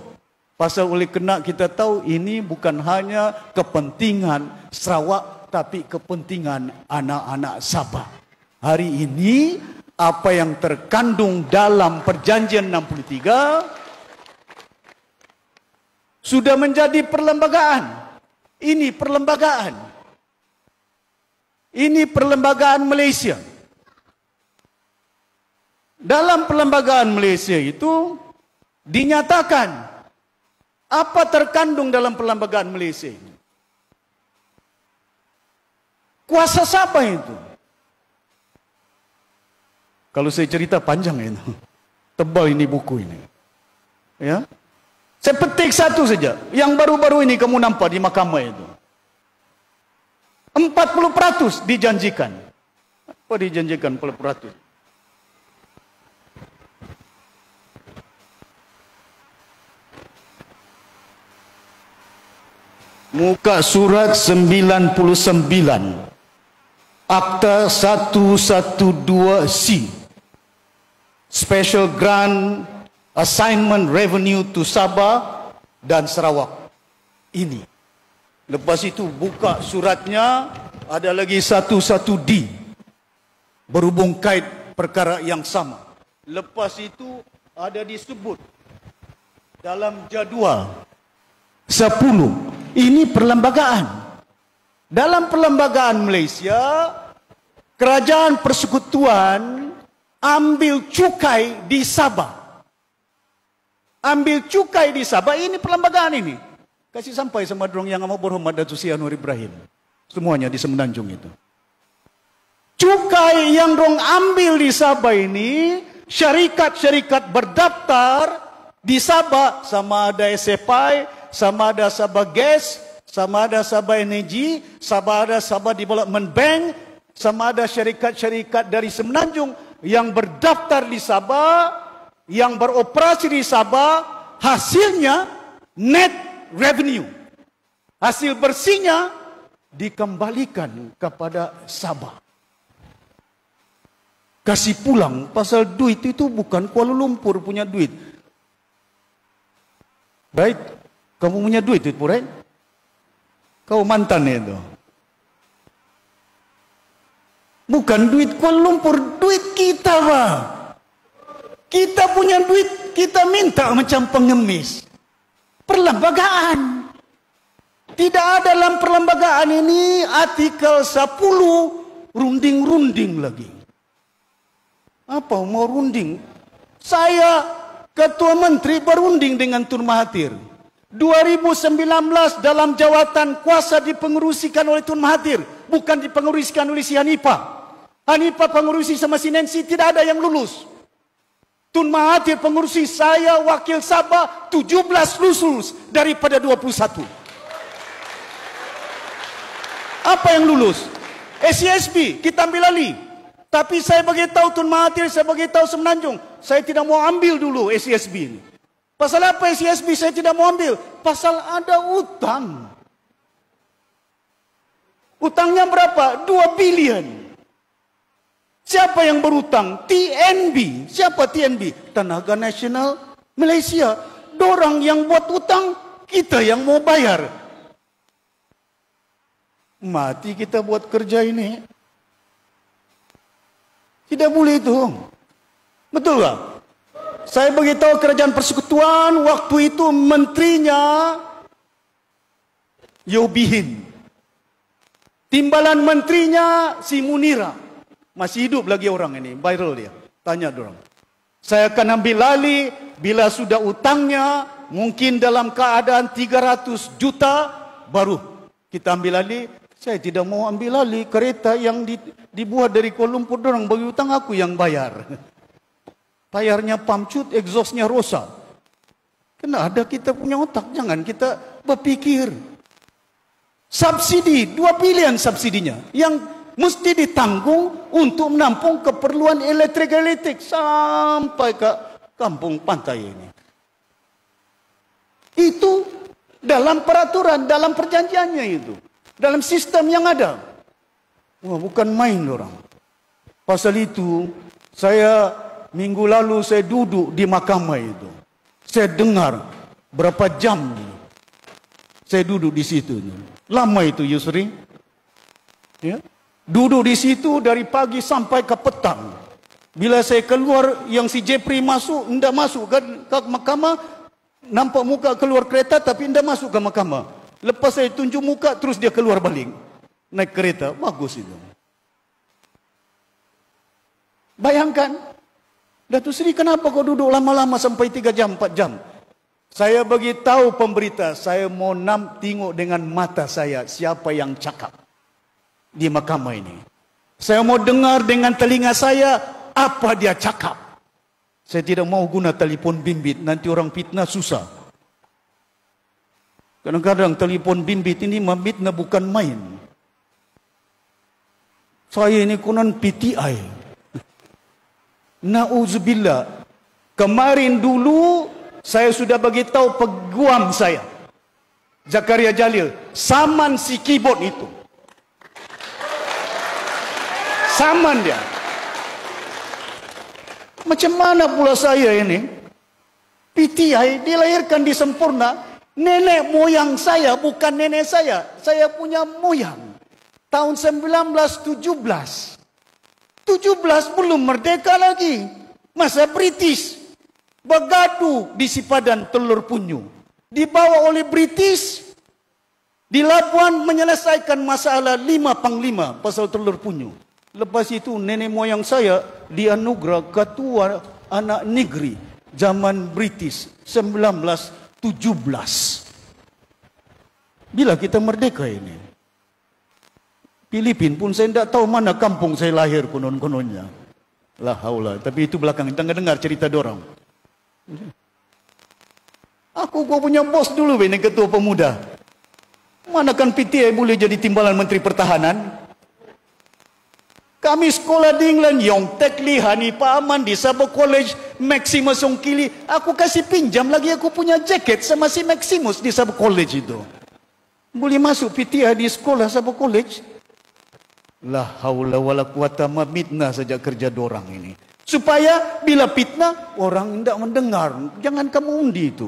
Pasal oleh kena kita tahu ini bukan hanya kepentingan Sarawak, tapi kepentingan anak-anak Sabah. Hari ini, apa yang terkandung dalam Perjanjian 63 sudah menjadi perlembagaan. Ini perlembagaan. Ini perlembagaan Malaysia. Dalam perlembagaan Malaysia itu dinyatakan apa terkandung dalam perlembagaan Malaysia ini. Kuasa siapa itu? Kalau saya cerita panjang itu. Tebal ini buku ini. Ya. Saya petik satu saja. Yang baru-baru ini kamu nampak di mahkamah itu. 40% dijanjikan. Apa dijanjikan 40%? Muka surat 99. Akta 112C. Special Grant Assignment Revenue to Sabah dan Sarawak. Ini. Lepas itu buka suratnya, ada lagi 11D. Berhubung kait perkara yang sama. Lepas itu ada disebut dalam jadual 10. Ini perlembagaan. Dalam perlembagaan Malaysia, kerajaan persekutuan ambil cukai di Sabah. Ambil cukai di Sabah, ini perlembagaan ini. Kasih sampai sama dorong yang amat berhormat Datuk Seri Anwar Ibrahim. Semuanya di Semenanjung itu. Cukai yang dorong ambil di Sabah ini, syarikat-syarikat berdaftar di Sabah, sama ada SFI, sama ada Sabah Gas, sama ada Sabah Energy, sama ada Sabah Development Bank, sama ada syarikat-syarikat dari Semenanjung yang berdaftar di Sabah, yang beroperasi di Sabah, hasilnya net revenue. Hasil bersihnya dikembalikan kepada Sabah. Kasih pulang, pasal duit itu bukan Kuala Lumpur punya duit. Baik, kamu punya duit itu, right? Kau mantan itu. Bukan duit Kuala Lumpur, duit kita, Pak. Kita punya duit, kita minta macam pengemis. Perlembagaan. Tidak ada dalam perlembagaan ini artikel 10 runding-runding lagi. Apa mau runding? Saya Ketua Menteri berunding dengan Tun Mahathir. 2019 dalam jawatan kuasa dipengerusikan oleh Tun Mahathir. Bukan dipengerusikan oleh si Hanifah. Hanifah pengerusi sama si Nancy, tidak ada yang lulus. Tun Mahathir pengurusi, saya wakil Sabah 17 lulus daripada 21. Apa yang lulus? SCSB kita ambil alih. Tapi saya beritahu Tun Mahathir, saya beritahu Semenanjung, saya tidak mau ambil dulu SCSB ini. Pasal apa SCSB saya tidak mau ambil? Pasal ada utang. Utangnya berapa? 2 bilion. Siapa yang berutang? TNB. Siapa TNB? Tenaga Nasional Malaysia. Dorang yang buat utang, kita yang mau bayar. Mati kita buat kerja ini. Tidak boleh itu. Betul tak? Saya beritahu Kerajaan Persekutuan, waktu itu menterinya Yobihin. Timbalan menterinya si Munira. Masih hidup lagi orang ini, viral dia. Tanya dorang. Saya akan ambil alih bila sudah utangnya mungkin dalam keadaan 300 juta baru kita ambil alih. Saya tidak mau ambil alih kereta yang dibuat dari Kuala Lumpur, dorang bagi utang aku yang bayar. Tayarnya pamcut, exhaustnya rosak. Kena ada kita punya otak, jangan kita berpikir. Subsidi, 2 bilion subsidinya yang mesti ditanggung untuk menampung keperluan elektrik sampai ke kampung pantai ini. Itu dalam peraturan, dalam perjanjiannya itu. Dalam sistem yang ada. Wah, bukan main orang. Pasal itu, saya minggu lalu saya duduk di mahkamah itu. Saya dengar berapa jam saya duduk di situ. Lama itu Yusri. Ya. Duduk di situ dari pagi sampai ke petang. Bila saya keluar, yang si Jeffrey masuk, tidak masuk ke mahkamah. Nampak muka keluar kereta tapi tidak masuk ke mahkamah. Lepas saya tunjuk muka, terus dia keluar balik. Naik kereta, bagus itu. Bayangkan, Datuk Seri, kenapa kau duduk lama-lama sampai 3 jam, 4 jam? Saya bagi tahu pemberita, saya mau tengok dengan mata saya siapa yang cakap di mahkamah ini. Saya mau dengar dengan telinga saya apa dia cakap. Saya tidak mau guna telefon bimbit, nanti orang fitnah susah. Kadang-kadang telefon bimbit ini mabitnya bukan main. Saya ini konon PTI. Na'udzubillah. Kemarin dulu saya sudah bagi tahu peguam saya, Zakaria Jalil, saman si keyboard itu. Saman dia. Macam mana pula saya ini? PTI dilahirkan di Sempurna. Nenek moyang saya bukan nenek saya. Saya punya moyang. Tahun 1917. 17 belum merdeka lagi. Masa British. Bergaduh di Sipadan Telur Punyu. Dibawa oleh British. Di Labuan menyelesaikan masalah 5 panglima pasal Telur Punyu. Lepas itu nenek moyang saya dianugerah Ketua Anak Negeri zaman British 1917. Bila kita merdeka ini, Filipin pun saya tidak tahu mana kampung saya lahir konon-kononnya. La haula. Tapi itu belakang, kita dengar cerita dorang. Aku kau punya bos dulu ini ketua pemuda. Manakan PTI boleh jadi timbalan Menteri Pertahanan? Kami sekolah di England, Yongtek Lee, Hanifah Aman di Sabah College, Maximus Ongkili. Aku kasih pinjam lagi aku punya jaket sama si Maximus di Sabah College itu. Boleh masuk PTI di sekolah Sabah College? La haula wala quwata mitnah saja kerja dorang ini. Supaya bila fitnah, orang tidak mendengar. Jangan kamu undi itu.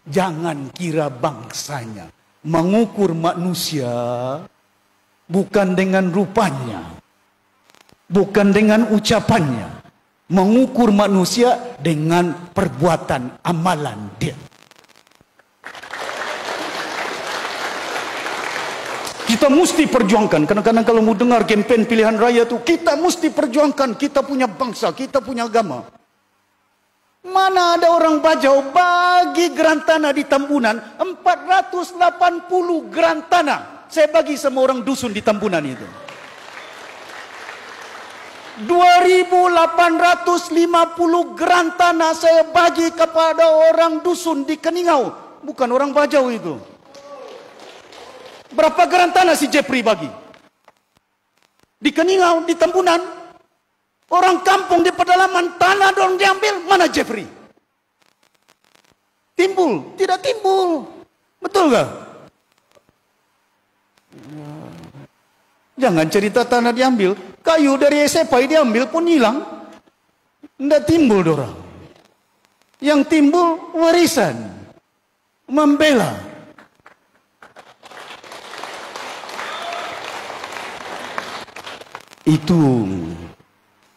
Jangan kira bangsanya. Mengukur manusia bukan dengan rupanya, bukan dengan ucapannya. Mengukur manusia dengan perbuatan amalan dia. Kita mesti perjuangkan. Kadang-kadang kalau mau dengar kempen pilihan raya itu, kita mesti perjuangkan. Kita punya bangsa, kita punya agama. Mana ada orang Bajau bagi gerantana di Tambunan 480 gerantana. Saya bagi sama orang dusun di Tambunan itu. 2.850 gerantana saya bagi kepada orang dusun di Keningau. Bukan orang Bajau itu. Berapa geran tanah si Jeffrey bagi? Di Keningau, di Tembunan, orang kampung di pedalaman, tanah dong diambil, mana Jeffrey? Timbul? Tidak timbul. Betul gak? Jangan cerita tanah diambil. Kayu dari SFI diambil pun hilang. Tidak timbul dorang. Yang timbul warisan. Membela. Itu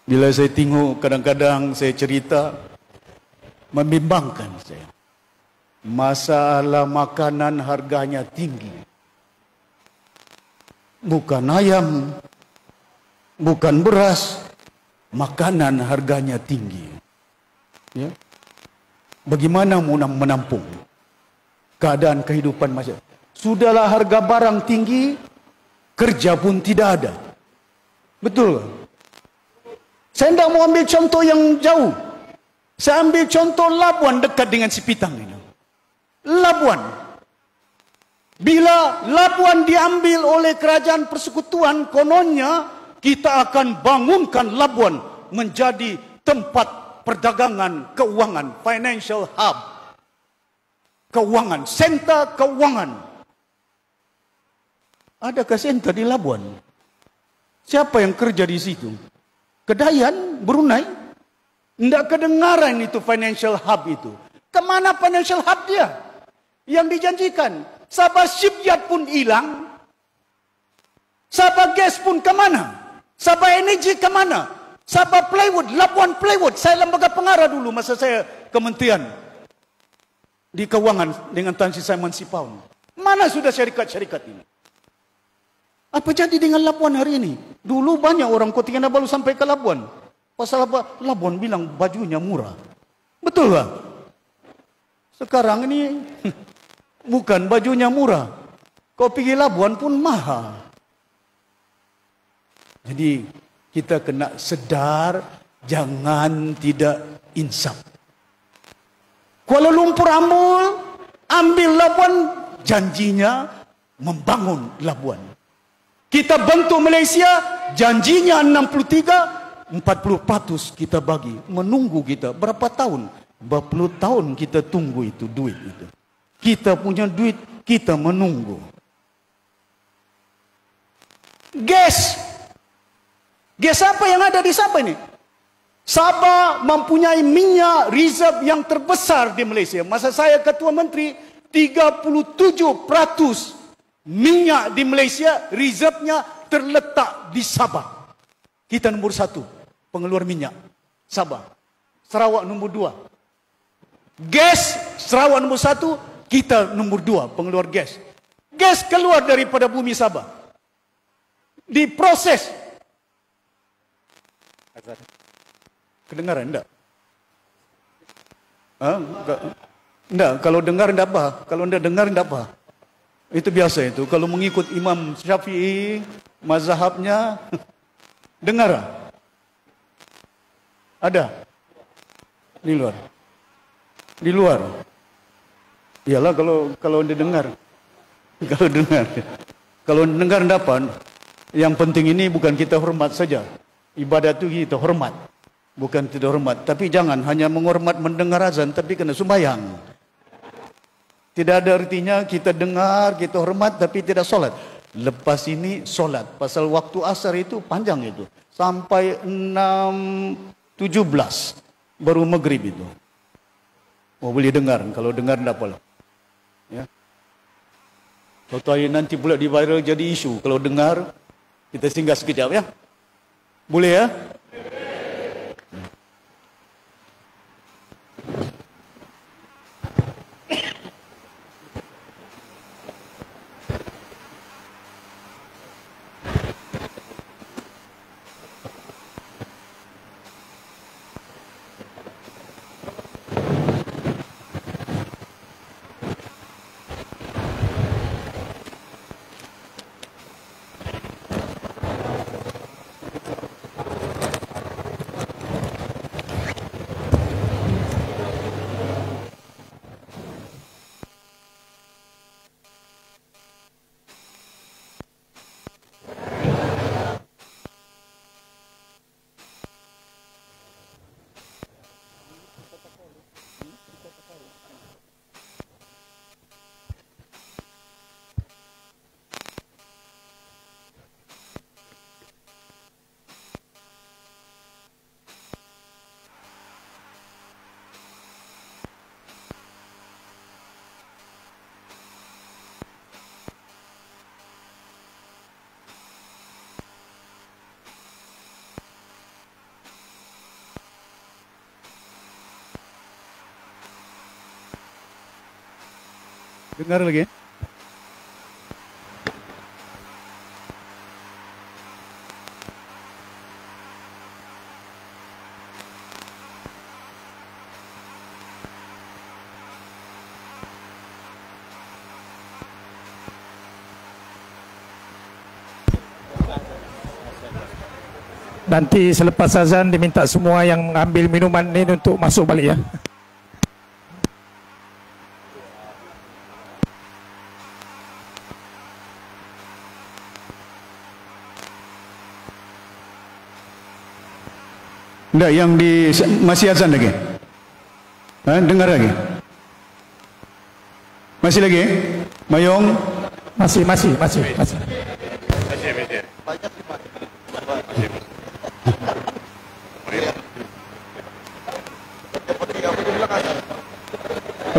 bila saya tengok kadang-kadang saya cerita membimbangkan saya. Masalah makanan harganya tinggi. Bukan ayam, bukan beras, makanan harganya tinggi. Ya. Bagaimana mau menampung keadaan kehidupan masyarakat? Sudahlah harga barang tinggi, kerja pun tidak ada. Betul. Saya tidak mau ambil contoh yang jauh. Saya ambil contoh Labuan dekat dengan Sipitang ini. Labuan. Bila Labuan diambil oleh kerajaan persekutuan, kononnya kita akan bangunkan Labuan menjadi tempat perdagangan keuangan, financial hub. Keuangan, senta keuangan. Adakah senta di Labuan? Siapa yang kerja di situ? Kedayan, Brunei? Tidak kedengaran itu financial hub itu. Kemana financial hub dia? Yang dijanjikan. Sabah shipyard pun hilang. Sabah gas pun kemana? Sabah energi kemana? Sabah plywood, Labuan plywood. Saya lembaga pengarah dulu masa saya kementerian di keuangan dengan Tan Sri Simon Sipaun. Mana sudah syarikat-syarikat ini? Apa jadi dengan Labuan hari ini? Dulu banyak orang Kota Kinabalu sampai ke Labuan. Pasal apa? Labuan bilang bajunya murah. Betul tak? Sekarang ini bukan bajunya murah. Kau pergi Labuan pun mahal. Jadi kita kena sedar, jangan tidak insaf. Kuala Lumpur ambil Labuan, janjinya membangun Labuan. Kita bentuk Malaysia, janjinya 63, 40% kita bagi. Menunggu kita berapa tahun? Berpuluh tahun kita tunggu itu duit itu. Kita punya duit, kita menunggu. Gas. Gas apa yang ada di Sabah ini? Sabah mempunyai minyak reserve yang terbesar di Malaysia. Masa saya Ketua Menteri, 37% minyak di Malaysia, reserve-nya terletak di Sabah. Kita nombor 1, pengeluar minyak. Sabah. Sarawak nombor 2. Gas, Sarawak nombor 1, kita nombor 2, pengeluar gas. Gas keluar daripada bumi Sabah. Diproses. Kedengaran enggak? Enggak, kalau dengar enggak apa. Kalau enggak dengar enggak apa. Itu biasa itu. Kalau mengikut Imam Syafi'i, mazhabnya, dengar. Ada? Di luar. Di luar. Iyalah kalau dia dengar. Kalau dengar. Kalau dengar enggak apa. Yang penting ini bukan kita hormat saja. Ibadat itu kita hormat. Bukan tidak hormat. Tapi jangan hanya menghormat mendengar azan, tapi kena sembahyang. Tidak ada artinya kita dengar, kita hormat, tapi tidak solat. Lepas ini solat. Pasal waktu asar itu panjang itu. Sampai 6:17. Baru maghrib itu. Oh, boleh dengar. Kalau dengar tidak apalah. Ya. Kalau nanti pula di viral jadi isu. Kalau dengar, kita singgah sekejap ya. Boleh ya? Dengar lagi. Nanti selepas azan diminta semua yang mengambil minuman ini untuk masuk balik ya. Enggak, yang di masih azan lagi. Dengar lagi. Masih lagi? Mayong? Masih.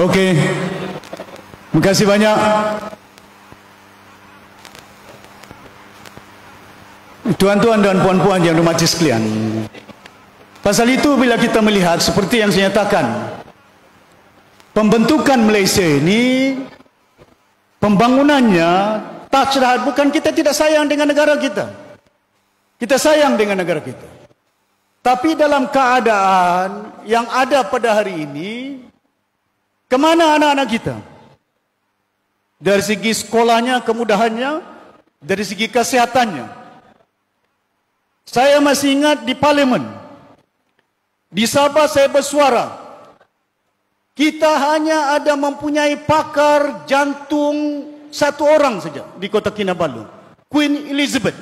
Okey. Terima kasih banyak. Tuan-tuan dan puan-puan yang dirahmati sekalian. Pasal itu bila kita melihat seperti yang saya nyatakan, pembentukan Malaysia ini, pembangunannya tak cerah. Bukan kita tidak sayang dengan negara kita. Kita sayang dengan negara kita. Tapi dalam keadaan yang ada pada hari ini, kemana anak-anak kita? Dari segi sekolahnya, kemudahannya, dari segi kesehatannya. Saya masih ingat di Parlimen, di Sabah saya bersuara, kita hanya ada mempunyai pakar jantung satu orang saja di Kota Kinabalu, Queen Elizabeth.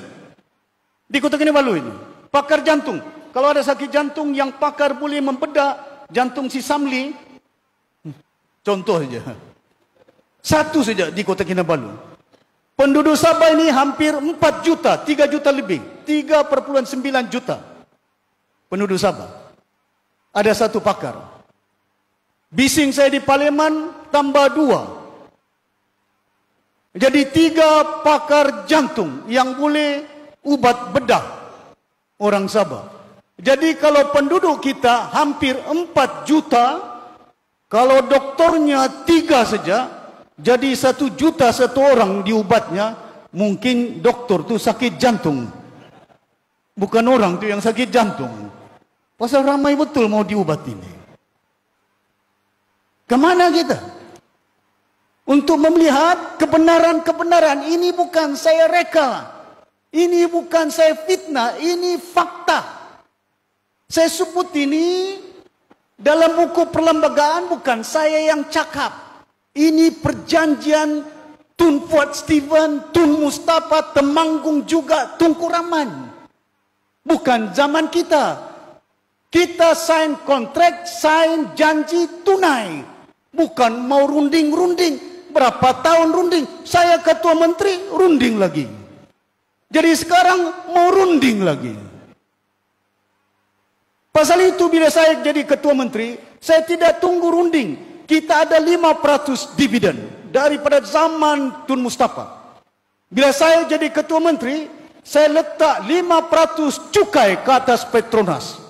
Di Kota Kinabalu ini, pakar jantung. Kalau ada sakit jantung yang pakar boleh membedah jantung si Samli, contoh saja, satu saja di Kota Kinabalu. Penduduk Sabah ini hampir 4 juta, 3 juta lebih, 3,9 juta penduduk Sabah. Ada satu pakar. Bising saya di Parlimen tambah 2. Jadi 3 pakar jantung yang boleh ubat bedah orang Sabah. Jadi kalau penduduk kita hampir 4 juta, kalau doktornya 3 saja, jadi 1 juta satu orang diubatnya, mungkin doktor tu sakit jantung. Bukan orang tu yang sakit jantung. Pasal ramai betul mau diubat ini. Kemana kita? Untuk melihat kebenaran-kebenaran. Ini bukan saya reka. Ini bukan saya fitnah. Ini fakta. Saya sebut ini dalam buku perlembagaan, bukan saya yang cakap. Ini perjanjian Tun Fuad Stephen, Tun Mustafa, Temanggung juga, Tunku Rahman. Bukan zaman kita. Kita sign kontrak, sign janji tunai. Bukan mau runding-runding. Berapa tahun runding? Saya ketua menteri, runding lagi. Jadi sekarang mau runding lagi. Pasal itu bila saya jadi ketua menteri, saya tidak tunggu runding. Kita ada 5% dividen daripada zaman Tun Mustafa. Bila saya jadi ketua menteri, saya letak 5% cukai ke atas Petronas.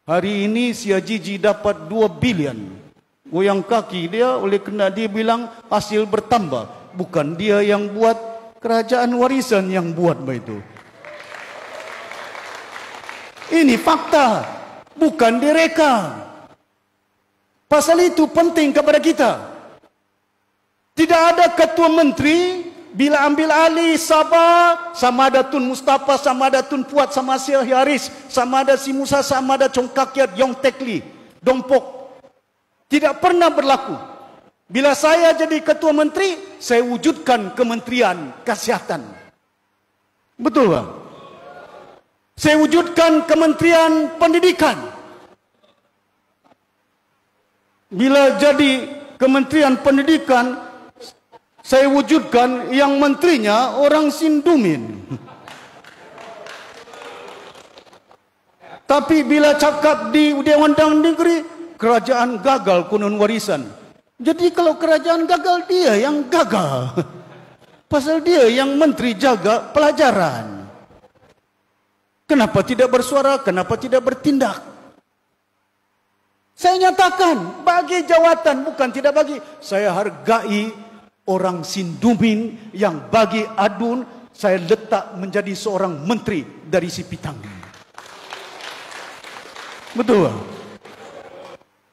Hari ini si Ajiji dapat 2 bilion. Goyang kaki dia oleh kerana dia bilang hasil bertambah. Bukan dia yang buat, kerajaan warisan yang buat begitu. Ini fakta, bukan direka. Pasal itu penting kepada kita. Tidak ada ketua menteri bila ambil alih Sabah, sama ada Tun Mustafa, sama ada Tun Fuad, sama Syekh Haris, sama ada Si Musa, sama ada Chong Kakiat, Yong Tekli, Dompok. Tidak pernah berlaku. Bila saya jadi ketua menteri, saya wujudkan Kementerian Kesihatan. Betul tak? Saya wujudkan Kementerian Pendidikan. Bila jadi Kementerian Pendidikan, saya wujudkan yang menterinya orang Sindumin. Tapi bila cakap di Dewan Undangan Negeri, kerajaan gagal konon warisan. Jadi kalau kerajaan gagal, dia yang gagal. Pasal dia yang menteri jaga pelajaran. Kenapa tidak bersuara? Kenapa tidak bertindak? Saya nyatakan, bagi jawatan, bukan tidak bagi. Saya hargai orang Sindumin yang bagi Adun saya letak menjadi seorang menteri dari Sipitang. Betul.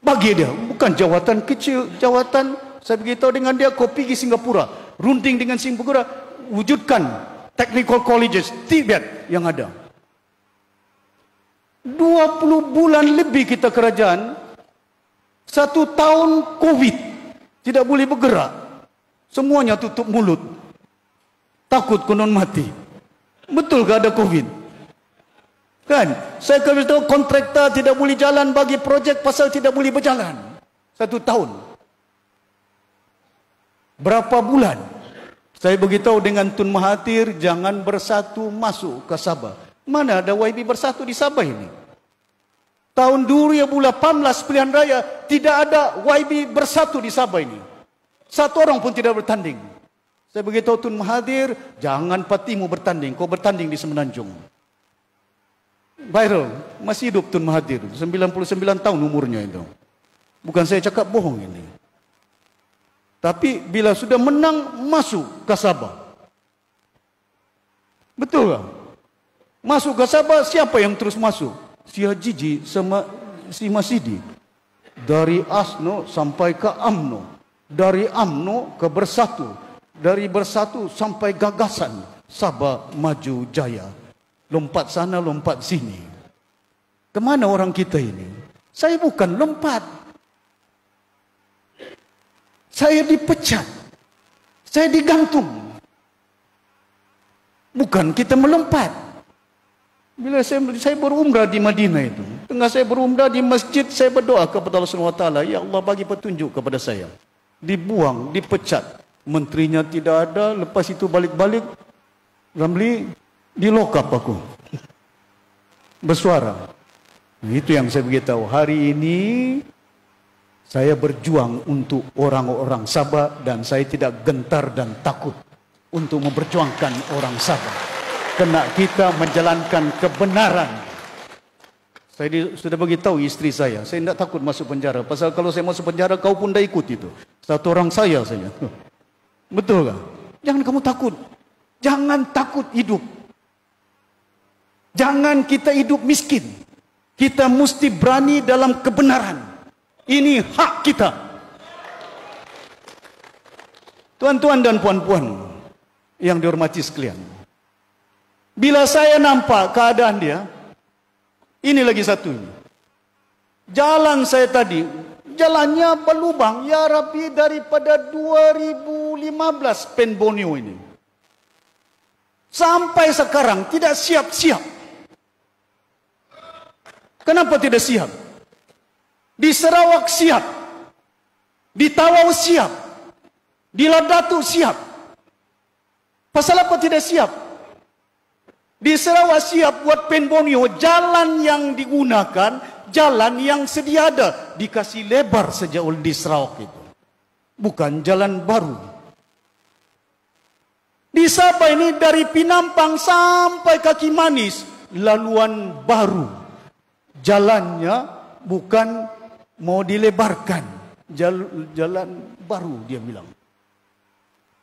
Bagi dia bukan jawatan kecil, jawatan saya beritahu dengan dia kau pergi Singapura, runding dengan Singapura, wujudkan technical colleges Tibet yang ada. 20 bulan lebih kita kerajaan, 1 tahun Covid, tidak boleh bergerak, semuanya tutup mulut, takut konon mati. Betul ke ada Covid? Kan? Saya beritahu kontraktor tidak boleh jalan bagi projek pasal tidak boleh berjalan 1 tahun. Berapa bulan? Saya beritahu dengan Tun Mahathir jangan bersatu masuk ke Sabah. Mana ada YB bersatu di Sabah ini? Tahun 2018 pilihan raya tidak ada YB bersatu di Sabah ini. 1 orang pun tidak bertanding. Saya beritahu Tun Mahathir jangan partimu bertanding, kau bertanding di Semenanjung. Viral, masih hidup Tun Mahathir, 99 tahun umurnya itu. Bukan saya cakap bohong ini. Tapi bila sudah menang, masuk ke Sabah. Betul tak? Masuk ke Sabah, siapa yang terus masuk? Si Hajiji sama si Masidi. Dari ASNO sampai ke AMNO. Dari AMNO ke Bersatu. Dari Bersatu sampai Gagasan. Sabah Maju Jaya. Lompat sana, lompat sini. Kemana orang kita ini? Saya bukan lompat. Saya dipecat. Saya digantung. Bukan kita melompat. Bila saya berumrah di Madinah itu, tengah saya berumrah di masjid, saya berdoa kepada Allah SWT, ya Allah bagi petunjuk kepada saya. Dibuang, dipecat. Menterinya tidak ada, lepas itu balik-balik, Ramli, dilokap aku. Bersuara. Itu yang saya beritahu. Hari ini, saya berjuang untuk orang-orang Sabah dan saya tidak gentar dan takut untuk memperjuangkan orang Sabah. Kena kita menjalankan kebenaran. Saya sudah beritahu istri saya tidak takut masuk penjara. Pasal kalau saya masuk penjara, kau pun dah ikut itu. 1 orang saya saja. Betul tak? Jangan kamu takut. Jangan takut hidup. Jangan kita hidup miskin. Kita mesti berani dalam kebenaran. Ini hak kita. Tuan-tuan dan puan-puan yang dihormati sekalian. Bila saya nampak keadaan dia, ini lagi satu ini. Jalan saya tadi, jalannya berlubang. Ya Rabbi, daripada 2015 Pen Borneo ini. Sampai sekarang tidak siap-siap. Kenapa tidak siap? Di Sarawak siap, di Tawau siap, di Ladatu siap. Pasal apa tidak siap? Di Sarawak siap buat Pen Borneo, jalan yang digunakan, jalan yang sedia ada, dikasih lebar saja oleh di Sarawak itu. Bukan jalan baru. Di Sabah ini dari Pinampang sampai Kaki Manis, laluan baru. Jalannya bukan mau dilebarkan. Jalan baru dia bilang.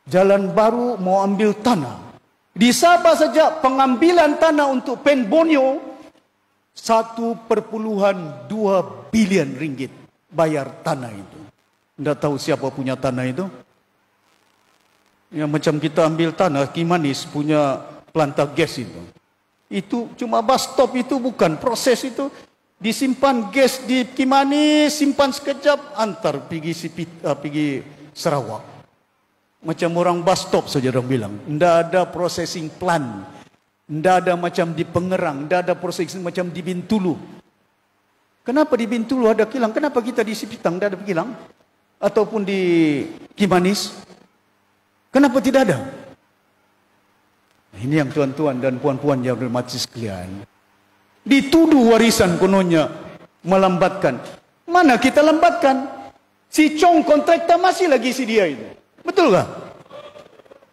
Jalan baru mau ambil tanah. Di Sabah saja pengambilan tanah untuk Pen Borneo 1,2 bilion ringgit bayar tanah itu. Tidak tahu siapa punya tanah itu. Yang macam kita ambil tanah Kimanis punya planta gas itu. Itu cuma bus stop itu bukan proses itu. Disimpan gas di Kimanis, simpan sekejap, antar pergi Sarawak. Macam orang bus stop saja orang bilang. Tidak ada processing plant. Tidak ada macam di Pengerang. Tidak ada processing macam di Bintulu. Kenapa di Bintulu ada kilang? Kenapa kita di Sipitang tidak ada kilang? Ataupun di Kimanis? Kenapa tidak ada? Ini yang tuan-tuan dan puan-puan yang berhormat sekalian. Dituduh warisan kononnya melambatkan. Mana kita lambatkan? Si Chong kontraktor masih lagi si dia itu. Betul tak?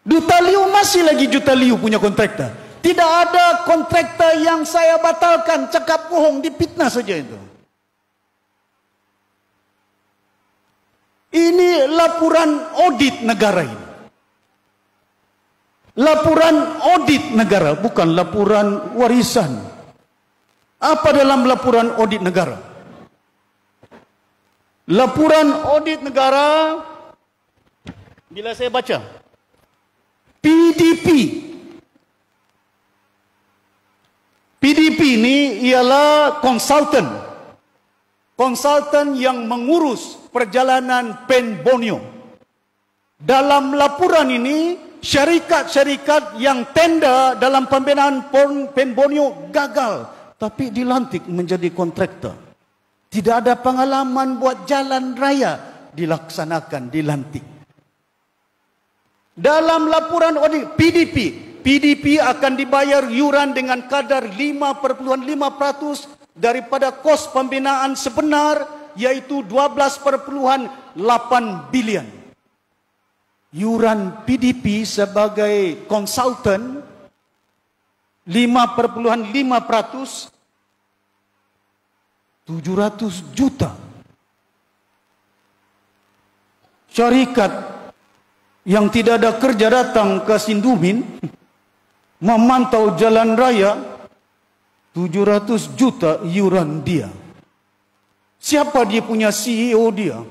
Duta Liu masih lagi Duta Liu punya kontraktor. Tidak ada kontraktor yang saya batalkan, cakap bohong, dipitnah saja itu. Ini laporan audit negara ini. Laporan audit negara, bukan laporan warisan. Apa dalam laporan audit negara? Laporan audit negara, bila saya baca, PDP. PDP ini ialah konsultan. Konsultan yang mengurus perjalanan Pen Borneo. Dalam laporan ini, syarikat-syarikat yang tender dalam pembinaan Pen Borneo gagal, tapi dilantik menjadi kontraktor. Tidak ada pengalaman buat jalan raya, dilaksanakan, dilantik. Dalam laporan audit PDP akan dibayar yuran dengan kadar 5,5% daripada kos pembinaan sebenar, yaitu 12,8 bilion. Yuran PDP sebagai konsultan 5,5%, 700 juta. Syarikat yang tidak ada kerja datang ke Sindumin memantau jalan raya, 700 juta yuran dia. Siapa dia punya CEO dia?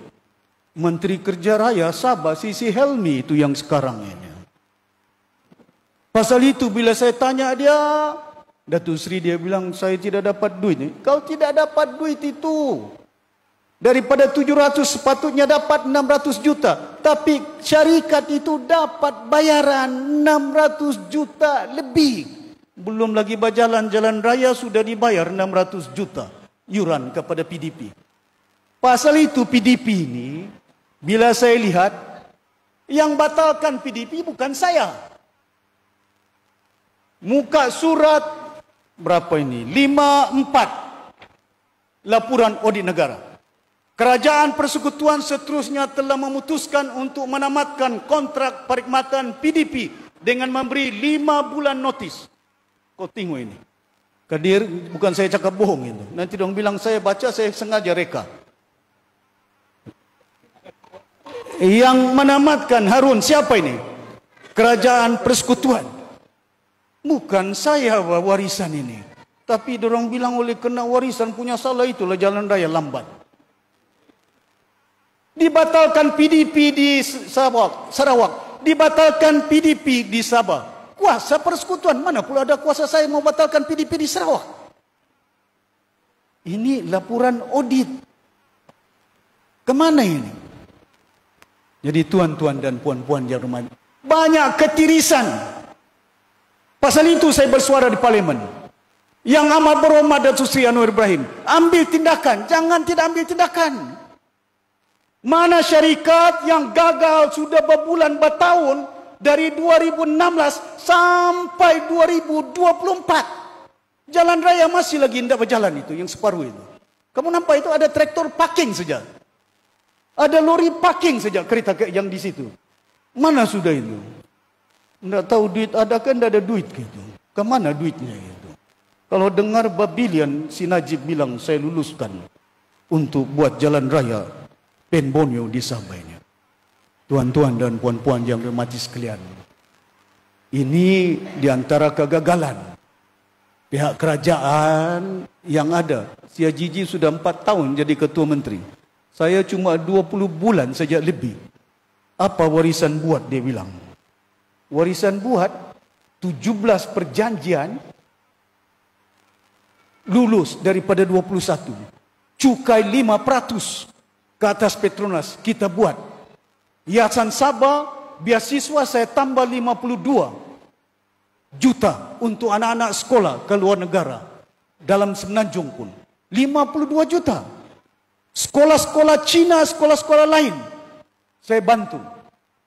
Menteri Kerja Raya Sabah, Sisi Helmi itu yang sekarang ini. Pasal itu bila saya tanya dia, Datuk Seri dia bilang, saya tidak dapat duit. Kau tidak dapat duit itu. Daripada 700 sepatutnya dapat 600 juta. Tapi syarikat itu dapat bayaran 600 juta lebih. Belum lagi jalan raya sudah dibayar 600 juta yuran kepada PDP. Pasal itu PDP ini, bila saya lihat, yang batalkan PDP bukan saya. Muka surat berapa ini? 54 laporan audit negara. Kerajaan Persekutuan seterusnya telah memutuskan untuk menamatkan kontrak perkhidmatan PDP dengan memberi 5 bulan notis. Kau tengok ini. Kadir, bukan saya cakap bohong itu. Nanti dong bilang saya baca, saya sengaja reka. Yang menamatkan Harun, siapa ini? Kerajaan Persekutuan. Bukan saya warisan ini. Tapi dorang bilang oleh kena warisan punya salah, itulah jalan raya lambat. Dibatalkan PDP di Sarawak. Dibatalkan PDP di Sabah. Kuasa Persekutuan, mana pula ada kuasa saya mau batalkan PDP di Sarawak? Ini laporan audit. Kemana ini? Jadi tuan-tuan dan puan-puan yang hormat, banyak ketirisan. Pasal itu saya bersuara di parlimen. Yang amat berhormat Datuk Seri Anwar Ibrahim, ambil tindakan, jangan tidak ambil tindakan. Mana syarikat yang gagal sudah berbulan-bertahun dari 2016 sampai 2024. Jalan raya masih lagi tidak berjalan itu, yang separuh itu. Kamu nampak itu ada traktor parking saja. Ada lori parking saja kereta yang di situ. Mana sudah itu? Tidak tahu duit ada kan, tidak ada duit gitu. Kemana duitnya itu? Kalau dengar babilian, si Najib bilang saya luluskan untuk buat jalan raya Pen Borneo di Sabah ini. Tuan-tuan dan puan-puan yang hormati sekalian, ini diantara kegagalan pihak kerajaan yang ada. Si Jiji sudah 4 tahun jadi ketua menteri. Saya cuma 20 bulan saja lebih. Apa warisan buat dia bilang? Warisan buat 17 perjanjian lulus daripada 21. Cukai 5% ke atas Petronas kita buat. Yayasan Sabah, beasiswa saya tambah 52 juta untuk anak-anak sekolah ke luar negara. Dalam Semenanjung pun 52 juta. Sekolah-sekolah Cina, sekolah-sekolah lain saya bantu.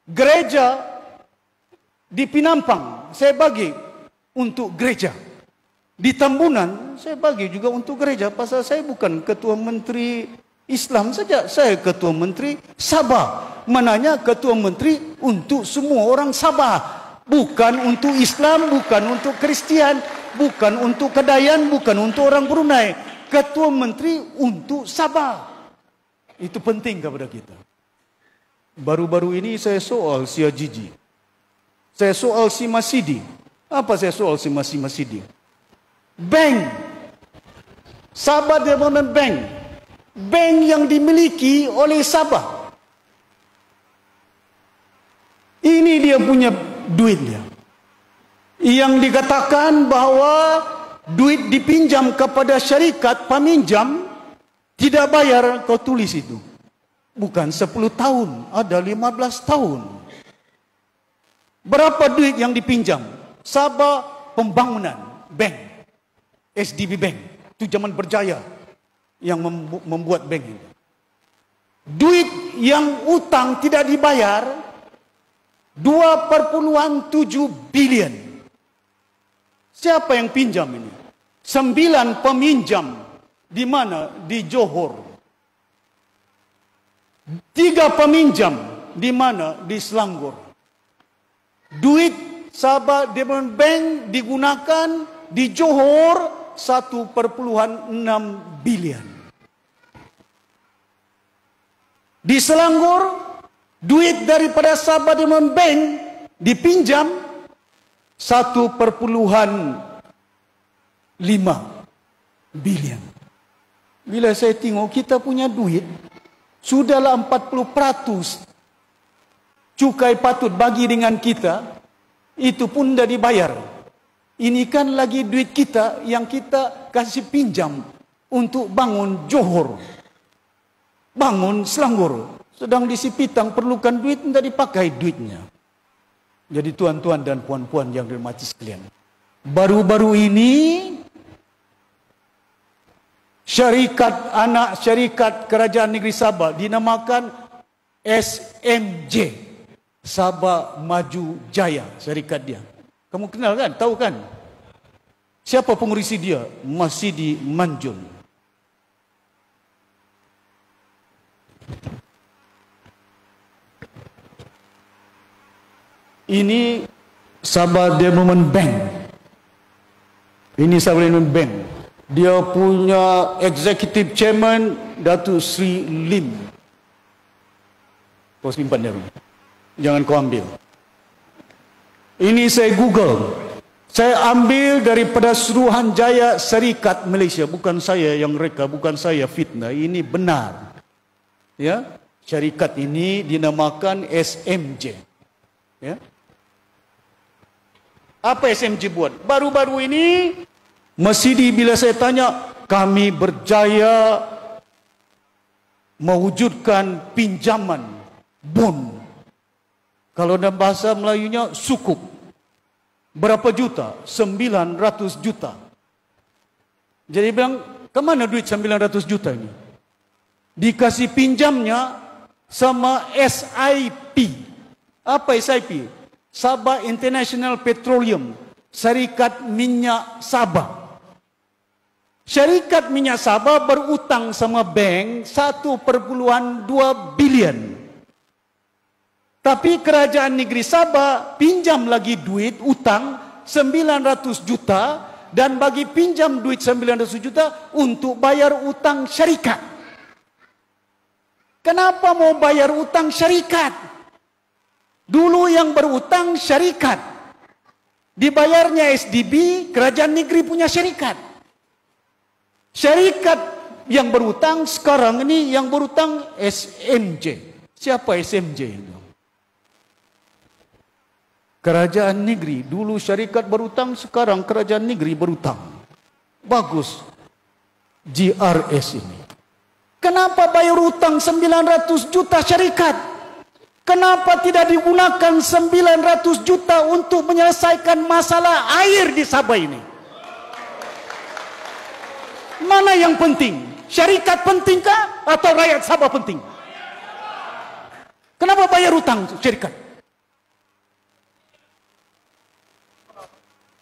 Gereja di Pinampang saya bagi untuk gereja. Di Tambunan saya bagi juga untuk gereja. Pasal saya bukan ketua menteri Islam saja, saya ketua menteri Sabah. Mananya ketua menteri untuk semua orang Sabah, bukan untuk Islam, bukan untuk Kristian, bukan untuk Kedayan, bukan untuk orang Brunei. Ketua menteri untuk Sabah. Itu penting kepada kita. Baru-baru ini saya soal Sia Jiji. Saya soal si Masidi. Apa saya soal si Masidi? Bank. Sabah Development Bank. Bank yang dimiliki oleh Sabah. Ini dia punya duit dia. Yang dikatakan bahwa duit dipinjam kepada syarikat peminjam, tidak bayar, kau tulis itu. Bukan 10 tahun, ada 15 tahun. Berapa duit yang dipinjam? Sabah Pembangunan Bank, SDB Bank, itu zaman berjaya yang membuat bank ini. Duit yang utang tidak dibayar 2,7 bilion. Siapa yang pinjam ini? 9 peminjam. Di mana? Di Johor. 3 peminjam. Di mana? Di Selangor. Duit Sabah Development Bank digunakan di Johor 1,6 bilion. Di Selangor, duit daripada Sabah Development Bank dipinjam 1,5 bilion. Bila saya tengok kita punya duit sudahlah 40% cukai patut bagi dengan kita, itu pun dah dibayar. Ini kan lagi duit kita yang kita kasih pinjam untuk bangun Johor, bangun Selangor. Sedang di Sipitang perlukan duit, tidak dipakai duitnya. Jadi tuan-tuan dan puan-puan yang dirahmati sekalian, baru-baru ini anak syarikat Kerajaan Negeri Sabah dinamakan SMJ, Sabah Maju Jaya, syarikat dia. Kamu kenal kan? Tahu kan? Siapa pengurusi dia? Masidi Manjun. Ini Sabah Development Bank. Ini Sabah Development Bank. Dia punya executive chairman Datuk Sri Lim. Kau simpan dia. Jangan kau ambil. Ini saya Google. Saya ambil daripada Suruhanjaya Syarikat Malaysia. Bukan saya yang reka, bukan saya fitnah. Ini benar. Ya, syarikat ini dinamakan SMJ. Ya. Apa SMJ buat? Baru-baru ini Masidi bila saya tanya, kami berjaya mewujudkan pinjaman bond. Kalau dalam bahasa Melayunya sukuk. Berapa juta? 900 juta. Jadi bilang, kemana duit 900 juta ini? Dikasih pinjamnya sama SIP. Apa SIP? Sabah International Petroleum, Syarikat Minyak Sabah. Syarikat Minyak Sabah berutang sama bank 1,2 bilion. Tapi Kerajaan Negeri Sabah pinjam lagi duit utang 900 juta dan bagi pinjam duit 900 juta untuk bayar utang syarikat. Kenapa mau bayar utang syarikat? Dulu yang berutang syarikat. Dibayarnya SDB, Kerajaan Negeri punya syarikat. Syarikat yang berutang sekarang ini yang berutang SMJ. Siapa SMJ itu? Kerajaan Negeri. Dulu syarikat berutang, sekarang Kerajaan Negeri berutang. Bagus. GRS ini. Kenapa bayar utang 900 juta syarikat? Kenapa tidak digunakan 900 juta untuk menyelesaikan masalah air di Sabah ini? Mana yang penting? Syarikat pentingkah atau rakyat Sabah penting? Kenapa bayar utang syarikat?